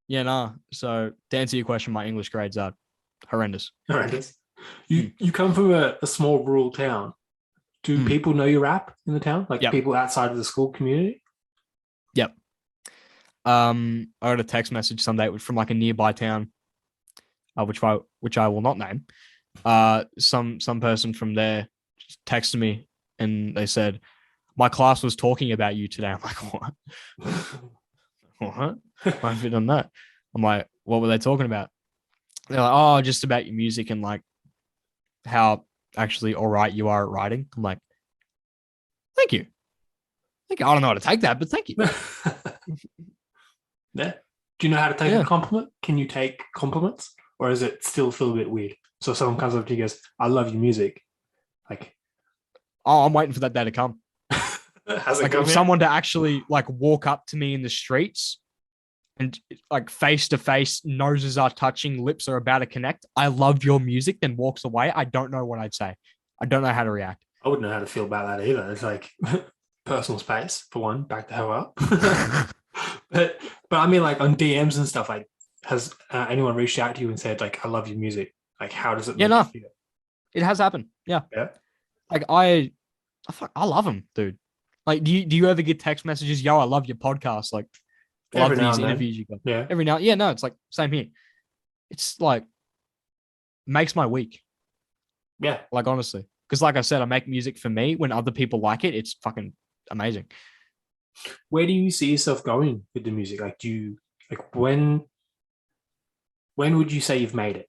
yeah, nah. So to answer your question, my English grades are horrendous. Horrendous. Mm. You come from a small rural town. Do people know you rap in the town? Like Yep. people outside of the school community? Yep. I got a text message Sunday from like a nearby town, which I will not name. Some person from there just texted me and they said, "My class was talking about you today." I'm like, "What? What? Why have you done that?" I'm like, "What were they talking about?" They're like, "Oh, just about your music and like how actually all right you are at writing." I'm like, "Thank you. Thank you. I don't know how to take that, but thank you." Yeah. Do you know how to take Yeah. a compliment? Can you take compliments? Or is it still feel a bit weird? So someone comes up to you and goes, I love your music. Like, Oh, I'm waiting for that day to come. has it Like come if yet? someone to actually like walk up to me in the streets and like face to face, noses are touching, lips are about to connect. I love your music, then walks away. I don't know what I'd say. I don't know how to react. I wouldn't know how to feel about that either. It's like personal space, for one, back the hell up. but I mean, like on DMs and stuff, like, has anyone reached out to you and said, like, I love your music? Like, how does it Yeah, make you no, feel? it has happened. Yeah. Yeah. Like I love them, dude. Like, do you ever get text messages? Yo, I love your podcast. Like, Every love now these and then. interviews you got. Yeah. Every now, yeah, no, it's like same here. It's like makes my week. Yeah. Like honestly, because like I said, I make music for me. When other people like it, it's fucking amazing. Where do you see yourself going with the music? Like, do you, like, when would you say you've made it?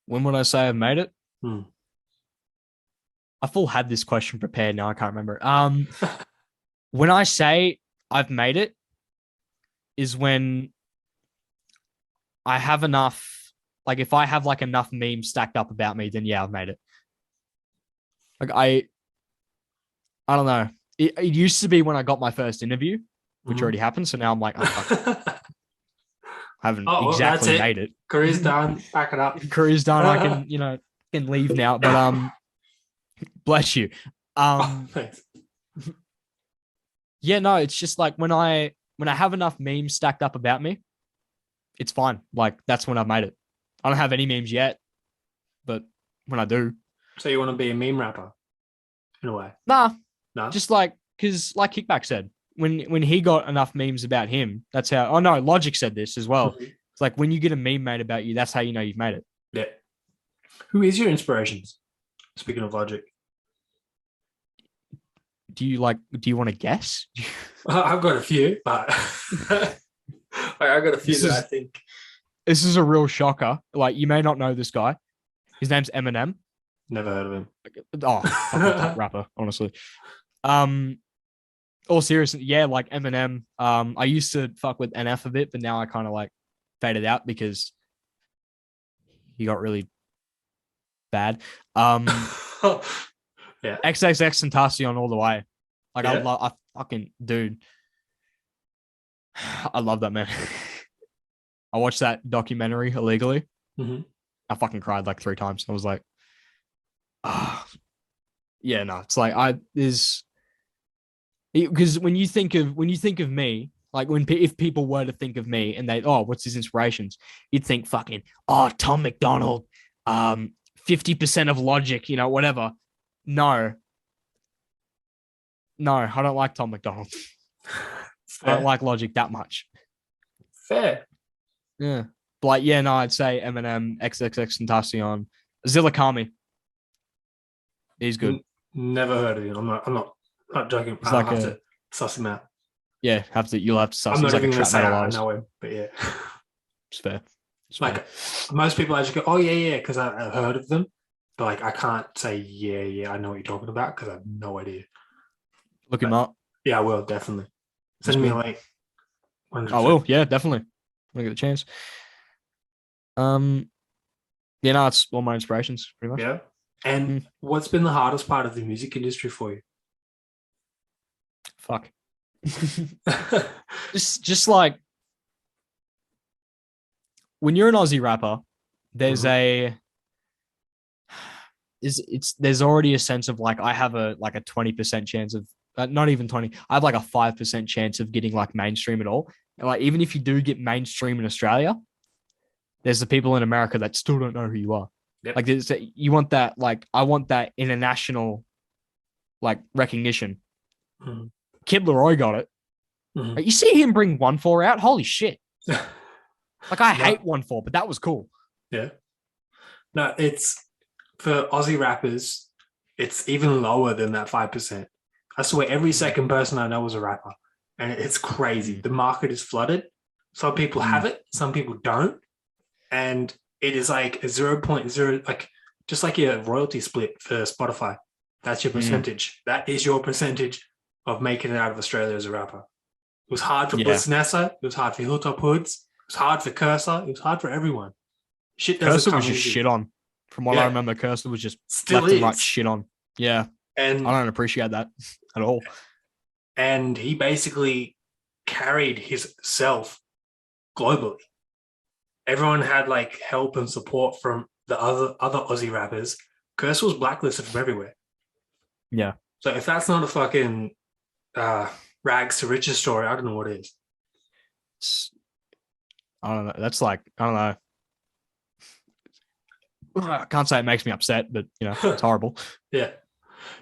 When would I say I've made it? Hmm. I full had this question prepared. Now I can't remember. When I say I've made it, is when I have enough. Like if I have like enough memes stacked up about me, then yeah, I've made it. Like I don't know. It used to be when I got my first interview, which already happened. So now I'm like, oh, fuck, I haven't Oh, well, exactly that's it. made it. Career's done. Back it up. Career's done. I can, can leave now. But bless you. Oh, thanks. Yeah, no, it's just like when I have enough memes stacked up about me, it's fine. Like that's when I've made it. I don't have any memes yet, but when I do, So you want to be a meme rapper in a way? nah, No. just like because like Kickback said, when he got enough memes about him, that's how. Oh no, Logic said this as well. It's like when you get a meme made about you, that's how you know you've made it. Yeah. Who is your inspirations? Speaking of Logic, Do you want to guess? I've got a few, but I got a few that I think. This is a real shocker. Like you may not know this guy. His name's Eminem. Never heard of him. Oh, fucking top rapper, honestly. All seriously, yeah, like Eminem. I used to fuck with NF a bit, but now I kind of like faded out because he got really bad. Yeah. XXX Tentacion all the way. Like Yeah. I fucking dude. I love that man. I watched that documentary illegally. Mhm. I fucking cried like 3 times. I was like, ah, yeah, no. It's like because when you think of me, like if people were to think of me and they what's his inspirations, you'd think fucking Tom McDonald, 50% of Logic, whatever. No, I don't like Tom McDonald. I don't like Logic that much. Fair. Yeah. But like, yeah, no, I'd say Eminem, XXX Tentacion, Zilla Kami. He's good. Never heard of him. I'm not joking. He's I'll like have to suss him out. Yeah, you'll have to suss. I'm not He's like even a going to trap say metal I artist. know him, but yeah. It's fair. Like most people actually go, oh yeah, because I've heard of them, but like I can't say yeah, I know what you're talking about because I have no idea. Look him up. Yeah, I will definitely send me a link. 100%. I will. Yeah, definitely. When I get a chance. Yeah, no, it's all my inspirations pretty much. Yeah. And what's been the hardest part of the music industry for you? Fuck. just like when you're an Aussie rapper, there's there's already a sense of like I have a 20% chance of not even 20. I have like a 5% chance of getting like mainstream at all. And like even if you do get mainstream in Australia, there's the people in America that still don't know who you are. Yep. Like you want that, like I want that international like recognition. Mhm. Kid Leroy got it. Mhm. Like, you see him bring 1-4 out? Holy shit. Like I No, hate 1-4, but that was cool. yeah. No, it's for Aussie rappers, it's even lower than that 5%. I swear every Mm, second person I know is a rapper. And it's crazy. mm, The market is flooded. Some people have mm, it, some people don't. And it is like a 0.0, like just like your royalty split for Spotify. That's your mm. percentage. That is your percentage of making it out of Australia as a rapper. It was hard for Yeah. Bliss Nessa. It was hard for Hilltop Hoods. It was hard for Cursor. It was hard for everyone. Shit doesn't Cursor was come just easy. shit on. From what I Yeah, remember, Cursor was just still left and right is. shit on. Yeah. I And don't appreciate that at all. he basically carried his self globally. Everyone had like help and support from the other Aussie rappers. Cursor was blacklisted from everywhere. Yeah. So if that's not a fucking rags to riches story, I don't know what is. It's, I don't know. That's like, I don't know. I can't say it makes me upset, but it's horrible. Yeah.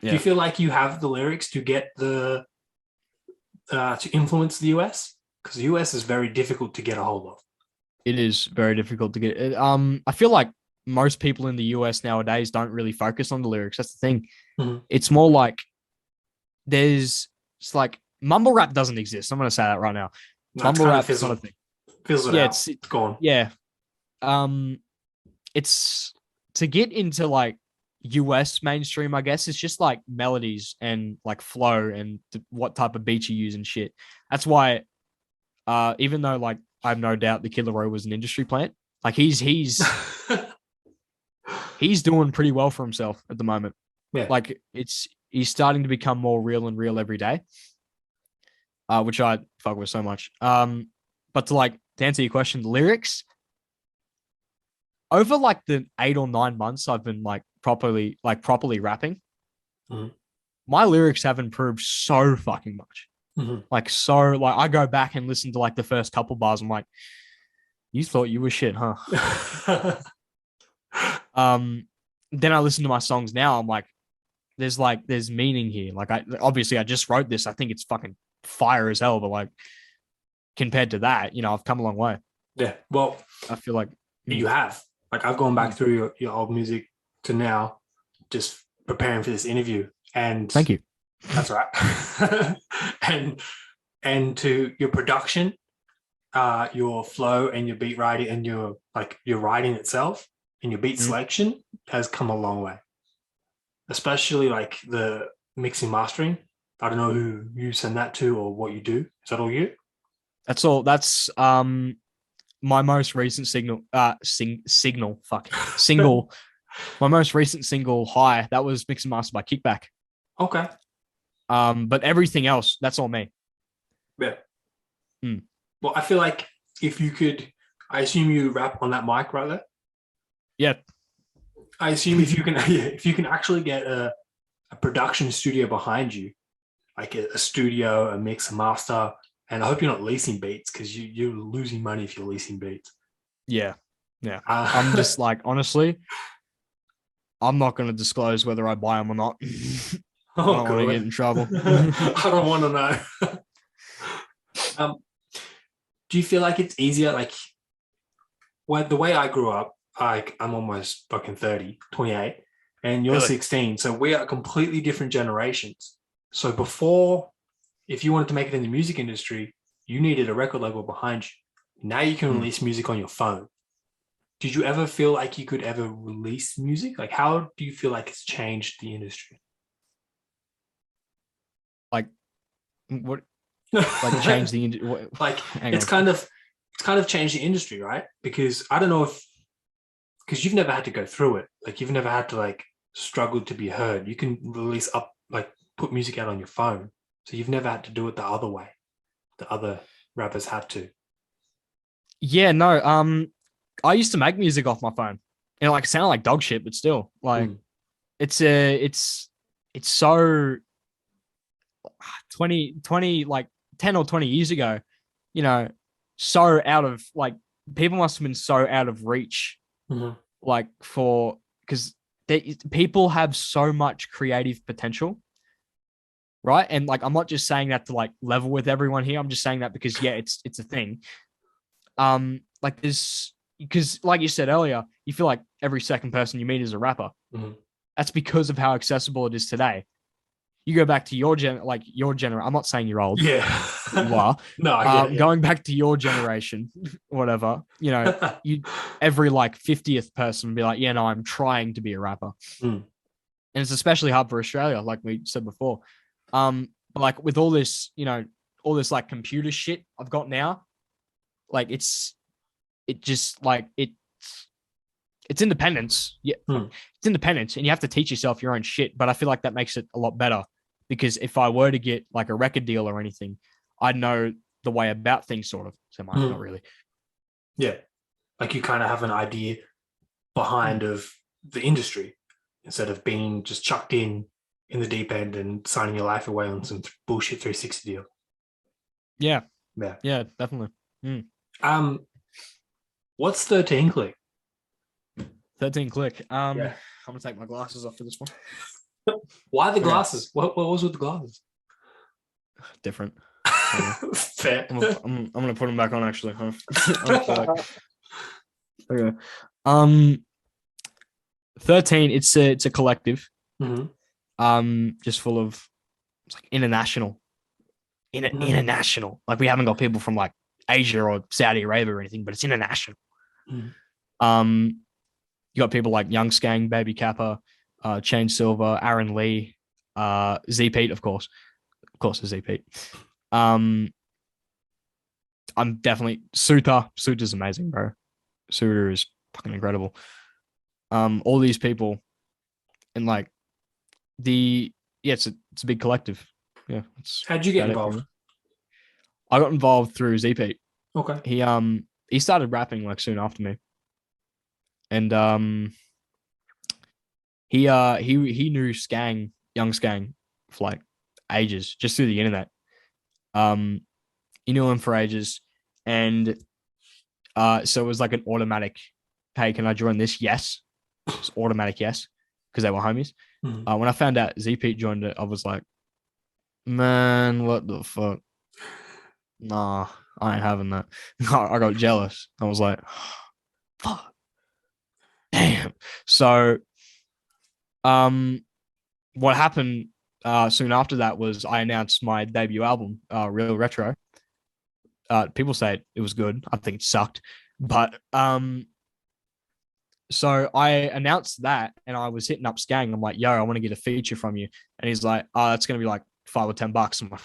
Do you Yeah. feel like you have the lyrics to get the to influence the US? Because the US is very difficult to get a hold of. It is very difficult to get. I feel like most people in the US nowadays don't really focus on the lyrics. That's the thing. Mm-hmm. It's more like it's like mumble rap doesn't exist. I'm gonna say that right now. No, it's Mumble kind of rap's not a thing. fizzled Yeah, out. It's gone. yeah. Um, it's to get into like US mainstream, I guess. It's just like melodies and like flow and what type of beat you use and shit. That's why, even though like I have no doubt the Kid Laroi was an industry plant, like he's doing pretty well for himself at the moment. Yeah. Like he's starting to become more real and real every day, which I fuck with so much. But to answer your question, the lyrics over like the 8 or 9 months I've been like properly rapping, Mhm. my lyrics have improved so fucking much. Mhm. Like so, like I go back and listen to like the first couple bars. I'm like, you thought you were shit, huh? Then I listen to my songs now. I'm like, there's meaning here. Like I just wrote this. I think it's fucking fire as hell. But like compared to that, I've come a long way. Yeah. Well, I feel like you have. Like I've gone back mm. through your old music to now, just preparing for this interview, and Thank you. that's right. and to your production, your flow and your beat writing and your writing itself and your beat Mm. selection has come a long way. Especially like the mixing mastering. I don't know who you send that to or what you do. Is that all you? That's all. That's my most recent signal single. My most recent single, High, that was mixed and mastered by Kickback. Okay. But everything else, that's all me. Yeah. Hmm. Well, I feel like if you could, I assume you rap on that mic right there. Yeah. I assume if you can, if you can actually get a production studio behind you, like a studio, a mix, a master, and I hope you're not leasing beats because you're losing money if you're leasing beats. Yeah. Yeah. I'm just like, honestly, I'm not going to disclose whether I buy them or not. I don't want to get in trouble. I don't want to know. Do you feel like it's easier? Like, the way I grew up, I'm almost fucking 30, 28, and you're Really? 16. So we are completely different generations. So before, if you wanted to make it in the music industry, you needed a record label behind you. Now you can release music on your phone. Did you ever feel like you could ever release music? Like, how do you feel like it's changed the industry? Like, what? Like, change the like hang it's on. kind of changed the industry, right? Because I don't know if because you've never had to go through it. Like you've never had to like struggle to be heard. You can release up like put music out on your phone. So you've never had to do it the other way. The other rappers had to. Yeah, no. I used to make music off my phone. Like it sounded like dog shit, but still, like it's so 20 like 10 or 20 years ago, so out of like people must have been so out of reach, Mhm. like because people have so much creative potential, right? And like I'm not just saying that to like level with everyone here. I'm just saying that because yeah, it's a thing. Like this because like you said earlier, you feel like every second person you meet is a rapper. Mhm. That's because of how accessible it is today. You go back to your generation. I'm not saying you're old. You Yeah. are. No, I get it. Going back to your generation, whatever, Yeah. you every like 50th person would be like, yeah, no, I'm trying to be a rapper. Mm. And it's especially hard for Australia, like we said before. But like with all this, all this like computer shit I've got now, like it just like it's independence. Yeah, Mm. it's independence, and you have to teach yourself your own shit. But I feel like that makes it a lot better because if I were to get like a record deal or anything, I'd know the way about things, sort of. So Mm. not really. Yeah. Like you kind of have an idea behind of the industry instead of being just chucked in the deep end and signing your life away on some bullshit 360 deal. Yeah, Yeah. yeah, definitely. What's 13 click? 13 click. I'm Yeah. gonna take my glasses off for this one. Why the Okay. glasses? What was with the glasses? Different. Fair. I'm gonna put them back on actually. Okay. 13. It's a collective. Just full of it's like international. International. Like we haven't got people from like Asia or Saudi Arabia or anything, but it's international. Mhm. You got people like Young Skang, Baby Kappa, Chain Silver, Aaron Lee, Z Pete, of course, Z Pete. I'm definitely Suta. Suta's amazing, bro. Suta is fucking incredible. All these people, and like it's a big collective. Yeah, How'd you get involved? I got involved through Z Pete. Okay. He started rapping like soon after me, and he knew Young Skang, for like ages, just through the internet. He knew him for ages, and so it was like an automatic, hey, can I join this? Yes, it's automatic yes, because they were homies. Mhm. When I found out Z Pete joined it, I was like, man, what the fuck? Nah, I ain't having that. I got jealous. I was like, fuck, damn. So, what happened soon after that was I announced my debut album, Real Retro. People say it was good. I think it sucked, but so I announced that, and I was hitting up Skang. I'm like, yo, I want to get a feature from you, and he's like, oh, that's gonna be like $5 or $10. I'm like,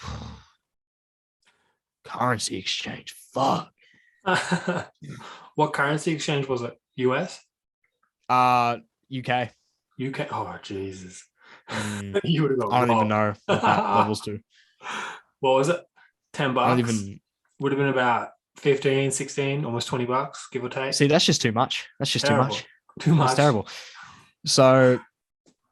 currency exchange, fuck. What currency exchange was it? US? UK. UK? Oh, Jesus. Mm, You would have I got don't even robbed. know what that levels to. What was it? 10 I don't bucks? even Would have been about 15, 16, almost 20 bucks, give or take. see. That's just too much. That's just too Terrible. much. Too That's much. terrible. So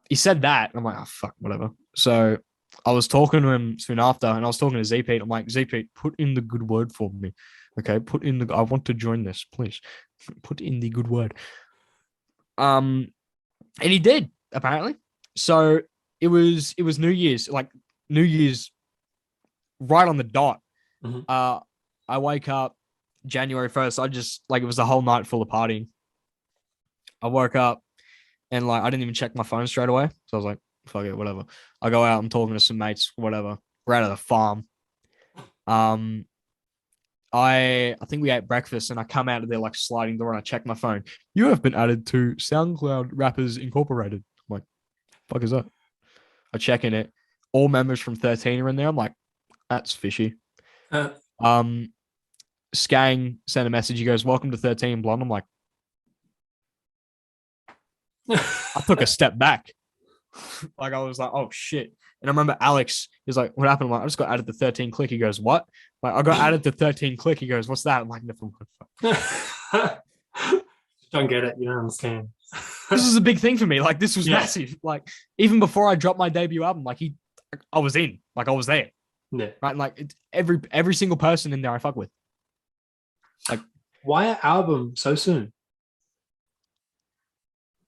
he said that. I'm like, oh fuck, whatever. So I was talking to him soon after, and I was talking to Z Pete. I'm like, Z Pete, put in the good word for me. Okay, I want to join this, please. Put in the good word. And he did, apparently. So it was New Year's, like New Year's right on the dot. Mhm. I wake up January 1st. I just like it was a whole night full of partying. I woke up and like I didn't even check my phone straight away. So I was like, fuck it, whatever. I go out, I'm talking to some mates, whatever. We're out of the farm. Um, I think we ate breakfast and I come out of there like sliding door and I check my phone. You have been added to SoundCloud Rappers Incorporated. I'm like, fuck is that? I check in it. All members from 13 are in there. I'm like, that's fishy. Uh, Skang sent a message. He goes, welcome to 13 Blonde. I'm like, I took a step back. Like I was like, oh shit. And I remember Alex, he's like, what happened? I'm like, I just got added to 13 click. He goes, what? Like, I got added to 13 click. He goes, what's that? I'm like, never mind. Don't get it. You don't understand. This was a big thing for me. Like, this was Yeah. massive. Like, even before I dropped my debut album, like I was in. Like, I was there. Yeah. Right. And like every single person in there I fuck with. Like, Why an album so soon?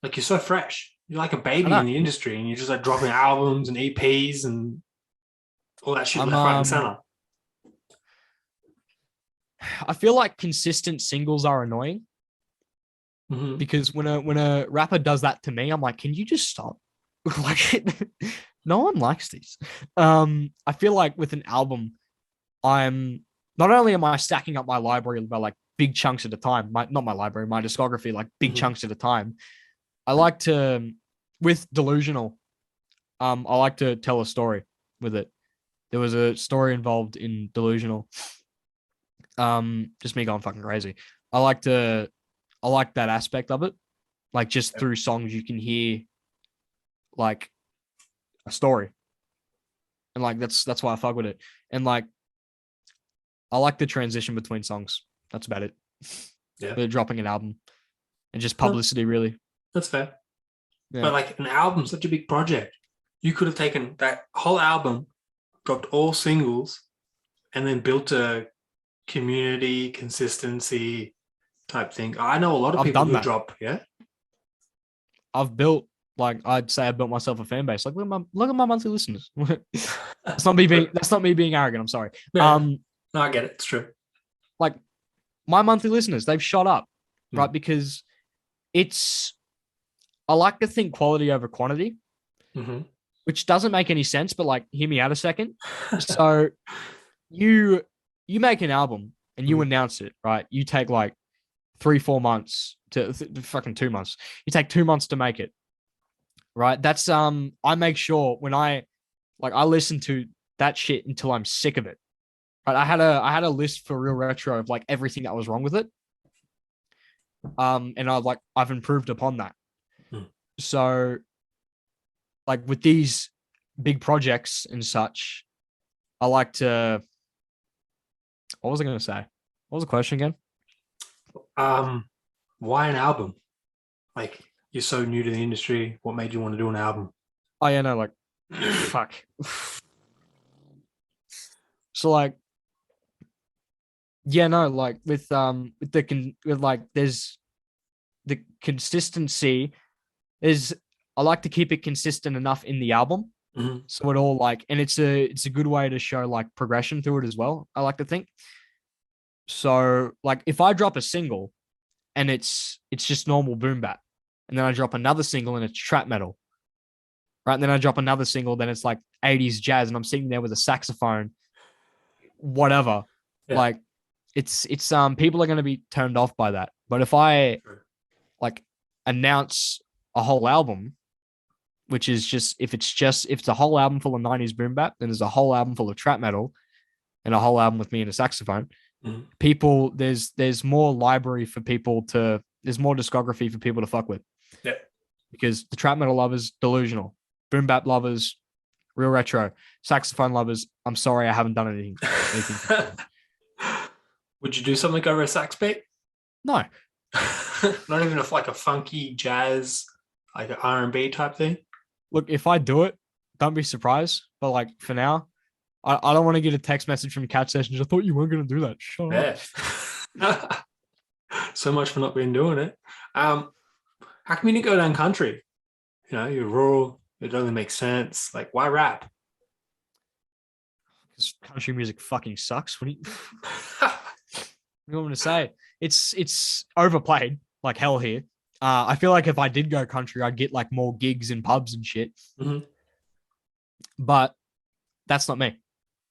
Like you're so fresh. You're like a I baby know. in the industry, and you're just like dropping albums and EPs and all that shit I'm left, right, and center. I feel like consistent singles are annoying Hmm. because when a rapper does that to me, I'm like, can you just stop? Like no one likes these. I feel like with an album, I'm not only am I stacking up my library by like big chunks at a time, not my library, my discography, like big Hmm. chunks at a time. I like to with delusional, I like to tell a story with it. There was a story involved in delusional. Just me going fucking crazy. I like to I like that aspect of it. Like just through songs you can hear like a story. And like that's why I fuck with it. And like I like the transition between songs. That's about it. Yeah, But dropping an album and just no, publicity really. that's fair. Yeah. But like an album, such a big project. You could have taken that whole album, dropped all singles, and then built a community consistency type thing. I know a lot of I've people done who that. drop, yeah. I've built like I'd say I built myself a fan base. Like look at my monthly listeners. That's not me being arrogant. I'm sorry. Yeah, no, I get it. It's true. Like my monthly listeners, they've shot up, Mm. right? Because it's I like to think quality over quantity, Hmm. which doesn't make any sense, but like hear me out a second. So you you make an album and you Mm. announce it, right? You take like 3 4 months to fucking 2 months. You take 2 months to make it, right? That's I make sure when I listen to that shit until I'm sick of it. Right? I had a list for Real Retro of like everything that was wrong with it. And I've improved upon that. Mm. So like with these big projects and such, I like to what was I gonna say? What was the question again? Um, why an album? Like you're so new to the industry. What made you want to do an album? Oh yeah, no, like fuck. So like yeah, no, like with like there's the consistency is I like to keep it consistent enough in the album. Mhm. So it all like and it's a good way to show like progression through it as well, I like to think. So like if I drop a single and it's just normal boom bap, and then I drop another single and it's trap metal, right? And then I drop another single, then it's like 80s jazz, and I'm sitting there with a saxophone, whatever. Yeah. Like it's people are gonna be turned off by that. But if I True. like announce a whole album, which is just if it's a whole album full of 90s boom bap, then there's a whole album full of trap metal and a whole album with me and a saxophone. Mhm. People there's more library for people to there's more discography for people to fuck with. Yeah. Because the trap metal lovers, delusional. Boom bap lovers, real retro. Saxophone lovers, I'm sorry, I haven't done anything. Would you do something over a sax beat? No. Not even if like a funky jazz, like an R&B type thing. Look, if I do it, don't be surprised. But like for now, I don't want to get a text message from Catch Sessions. I thought you weren't going to do that. Shut up. Yeah. So much for not being doing it. How come you didn't go down country? You know, you're rural. It only makes sense. Like, why rap? Because country music fucking sucks. What do you want me to say? It's overplayed like hell here. I feel like if I did go country, I'd get like more gigs in pubs and shit. Mhm. But that's not me.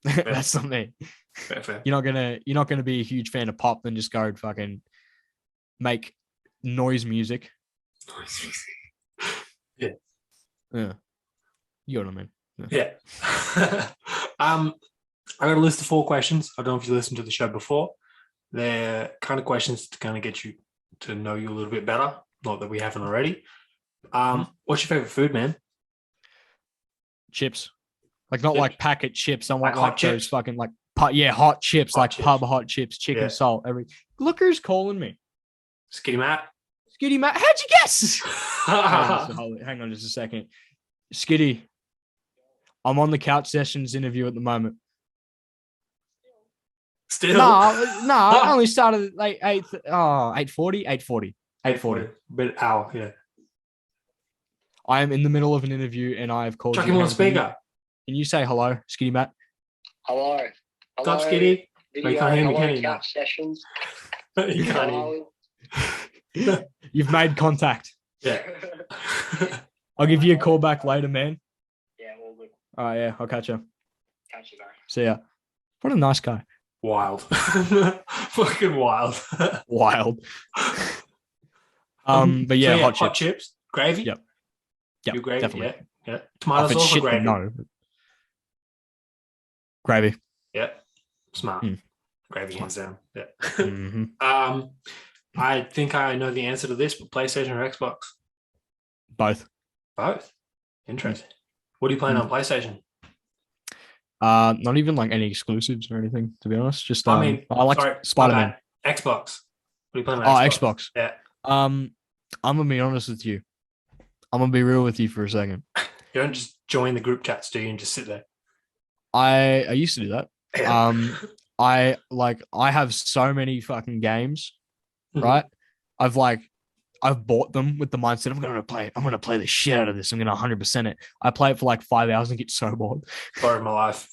Fair. That's not me. Fair. You're not gonna be a huge fan of pop and just go fucking make noise music. Yeah. Yeah. You know what I mean? Yeah. I got a list of 4 questions. I don't know if you listened to the show before. They're kind of questions to kind of get you to know you a little bit better. Not that we haven't already. What's your favorite food, man? Chips. Like not Chips? like packet chips. I want Like hot like those chips? fucking like hot chips, Hot like chips. pub hot chips, chicken Yeah. salt, every look who's calling me. Skitty Matt? Skitty Matt, how'd you guess? Hang on just a second. Skitty, I'm on the Couch Sessions interview at the moment. Still. No, I only started at like 8:40, 8:40, 8:40. But ow, yeah. I am in the middle of an interview and I've called Chuck you. him on Hang speaker. Can you say hello, Skitty Matt? Hello. What's up, Skitty? Video, You can't hear me, hello, can you? couch sessions. You can't hear me. You've made contact. Yeah. I'll give you a call back later, man. Yeah, all good. All right, yeah, I'll catch you. Catch you, bro. See ya. What a nice guy. Wild. Fucking wild. Wild. But yeah, so hot chips. Gravy? Yep. You gravy? Definitely. Yeah. Tomato If it's sauce or shit, gravy? then no. Gravy. Yeah. Smart. Mm. Gravy hands down. Yeah. Mm-hmm. I think I know the answer to this, but PlayStation or Xbox? Both. Both. Interesting. What are you playing on PlayStation? Not even like any exclusives or anything, to be honest. Just I like Spider-Man. Xbox. What are you playing on Xbox? Xbox. Yeah. I'm gonna be honest with you. I'm gonna be real with you for a second. You don't just join the group chats, do you, and just sit there? I used to do that. Yeah. I have so many fucking games, right? I've bought them with the mindset I'm gonna play the shit out of this. I'm gonna 100% it. I play it for like 5 hours and get so bored. Story of my life.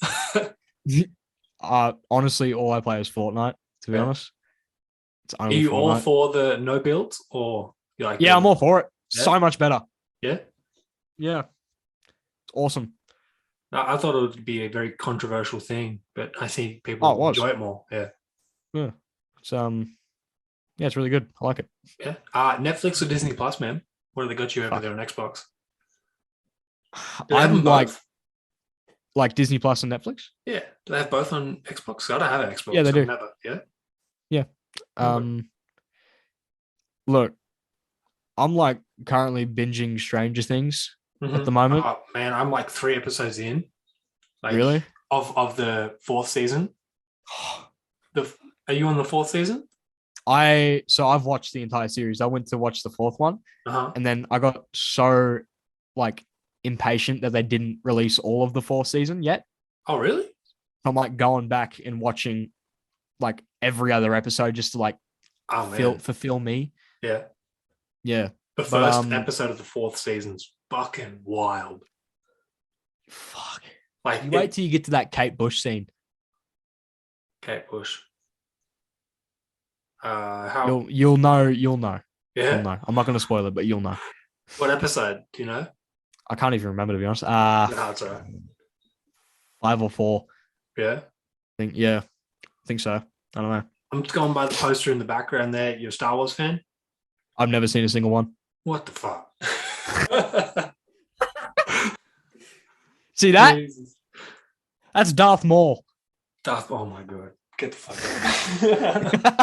Honestly, all I play is Fortnite, to be honest. It's only Are you Fortnite. all for the no builds, or you like? Yeah, I'm all for it. Yeah? So much better. Yeah. Yeah. It's awesome. No, I thought it would be a very controversial thing, but I see people enjoy it more. Yeah. Yeah. It's yeah, it's really good. I like it. Yeah. Netflix or Disney Plus, man? What have they got you over there on Xbox? I'm like Disney Plus and Netflix. Yeah. Do they have both on Xbox? I don't have an Xbox. Yeah, they do. Never. Yeah. Yeah. Look, I'm like currently binging Stranger Things at the moment. Oh, man, I'm like 3 episodes in. Like, really? Of the 4th season. Are you on the 4th season? I've watched the entire series. I went to watch the 4th one, and then I got so like impatient that they didn't release all of the 4th season yet. Oh, really? I'm like going back and watching like every other episode just to like fulfill me. Yeah. Yeah. The first episode of the 4th season's fucking wild. Fuck. Like, you wait till you get to that Kate Bush scene. Kate Bush. How you'll know. Yeah. You'll know. I'm not gonna spoil it, but you'll know. What episode? Do you know? I can't even remember, to be honest. No, it's all right. 5 or 4. Yeah. I think so. I don't know. I'm just going by the poster in the background there. You're a Star Wars fan? I've never seen a single one. What the fuck? See that? Jesus. That's Darth Maul. Oh my god. Get the fuck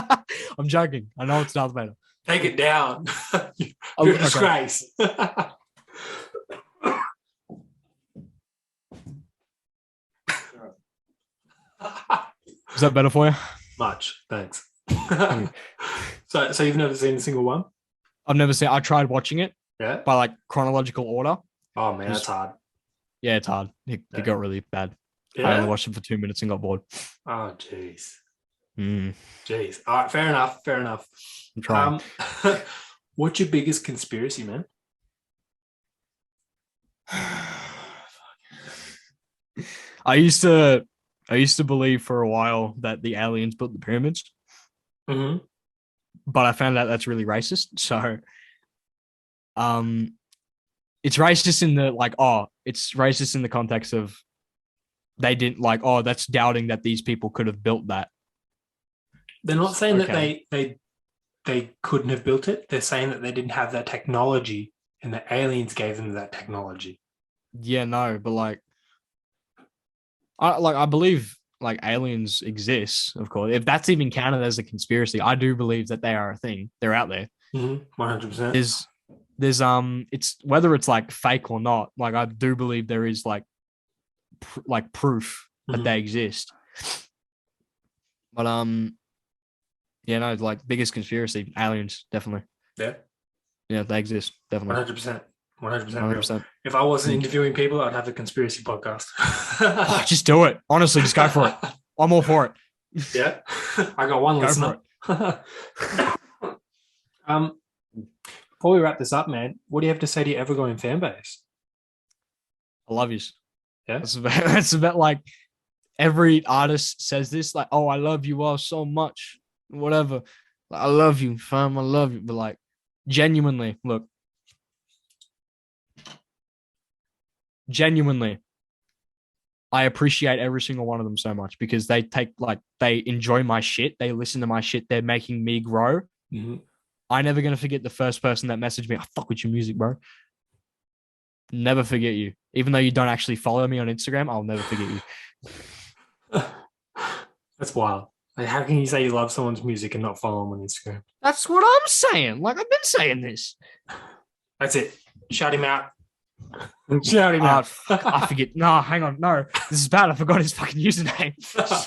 out. I'm joking. I know it's Darth Vader. Take it down. You're a disgrace. Is that better for you? Much. Thanks. So you've never seen a single one? I've never seen. I tried watching it. Yeah. By like chronological order. Oh man, that's hard. Yeah, it's hard. It got really bad. Yeah? I only watched it for 2 minutes and got bored. Oh jeez. Mm. Jeez. All right, fair enough. I'm trying. What's your biggest conspiracy, man? I used to believe for a while that the aliens built the pyramids. Mm-hmm. But I found out that's really racist. So it's racist in the it's racist in the context of they didn't that's doubting that these people could have built that. They're not saying that they couldn't have built it. They're saying that they didn't have that technology and the aliens gave them that technology. Yeah, no, but I believe aliens exist, of course. If that's even counted as a conspiracy, I do believe that they are a thing. They're out there. 100%. There's it's whether it's fake or not. I do believe there is proof that they exist. But yeah, no, biggest conspiracy, aliens, definitely. Yeah, they exist, definitely. 100%. 100%. If I wasn't interviewing people, I'd have a conspiracy podcast. Just do it. Honestly, just go for it. I'm all for it. Yeah. I got one Go for listener. um, before we wrap this up, man, what do you have to say to your ever-growing fan base? I love you. Yeah. That's about like every artist says this, like, oh, I love you all so much, whatever. Like, I love you, fam. I love you. But like, genuinely, look, genuinely, I appreciate every single one of them so much because they enjoy my shit. They listen to my shit. They're making me grow. Mm-hmm. I'm never going to forget the first person that messaged me. I fuck with your music, bro. Never forget you. Even though you don't actually follow me on Instagram, I'll never forget you. That's wild. Like, how can you say you love someone's music and not follow them on Instagram? That's what I'm saying. Like, I've been saying this. That's it. Shout him out. Shout him out. I forget. No, hang on. No, this is bad. I forgot his fucking username.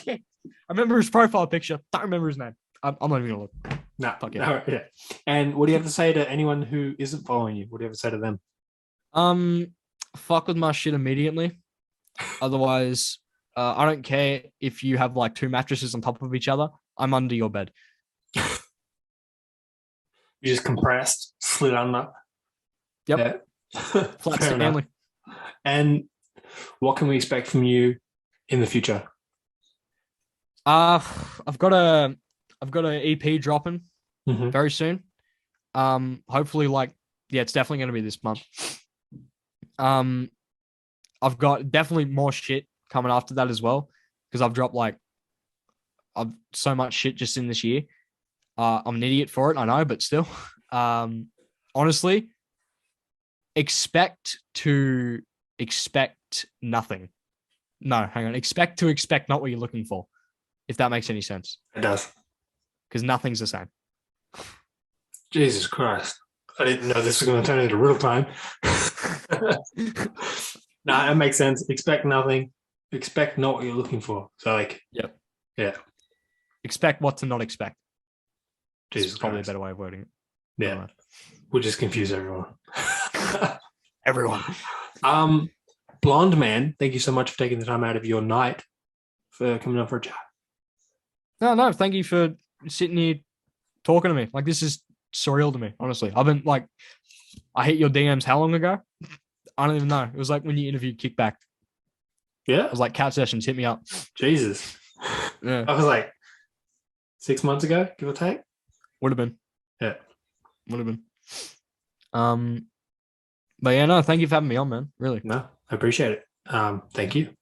Shit. I remember his profile picture. Don't remember his name. I'm not even gonna look. No, Fuck it. no, yeah. And what do you have to say to anyone who isn't following you? What do you have to say to them? Fuck with my shit immediately. Otherwise, I don't care if you have like 2 mattresses on top of each other. I'm under your bed. You just compressed, slid under. Yep. Yeah. Flat Fair stick enough. manly. And what can we expect from you in the future? I've got an EP dropping Mhm. very soon. Hopefully, like, yeah, it's definitely gonna be this month. I've got definitely more shit coming after that as well because I've so much shit just in this year. I'm an idiot for it, I know, but still. Honestly, expect nothing. No, hang on. Expect not what you're looking for, if that makes any sense. It does. Because nothing's the same. Jesus Christ. I didn't know this was going to turn into real time. No, that makes sense. Expect nothing. Expect not what you're looking for. So, like, Yep. Yeah. Expect what to not expect. Jesus It's probably Christ. a better way of wording it. Yeah. We'll just confuse everyone. Everyone. Blonde man, thank you so much for taking the time out of your night for coming on for a chat. No. Thank you for sitting here talking to me. Like, this is surreal to me, honestly. I've been like, I hit your DMs how long ago? I don't even know. It was like when you interviewed Kickback. Yeah. It was like Cat Sessions, hit me up. Jesus. Yeah. I was like 6 months ago, give or take. Would have been. Yeah. Would have been. But yeah, no, thank you for having me on, man. Really. No, I appreciate it. Thank you.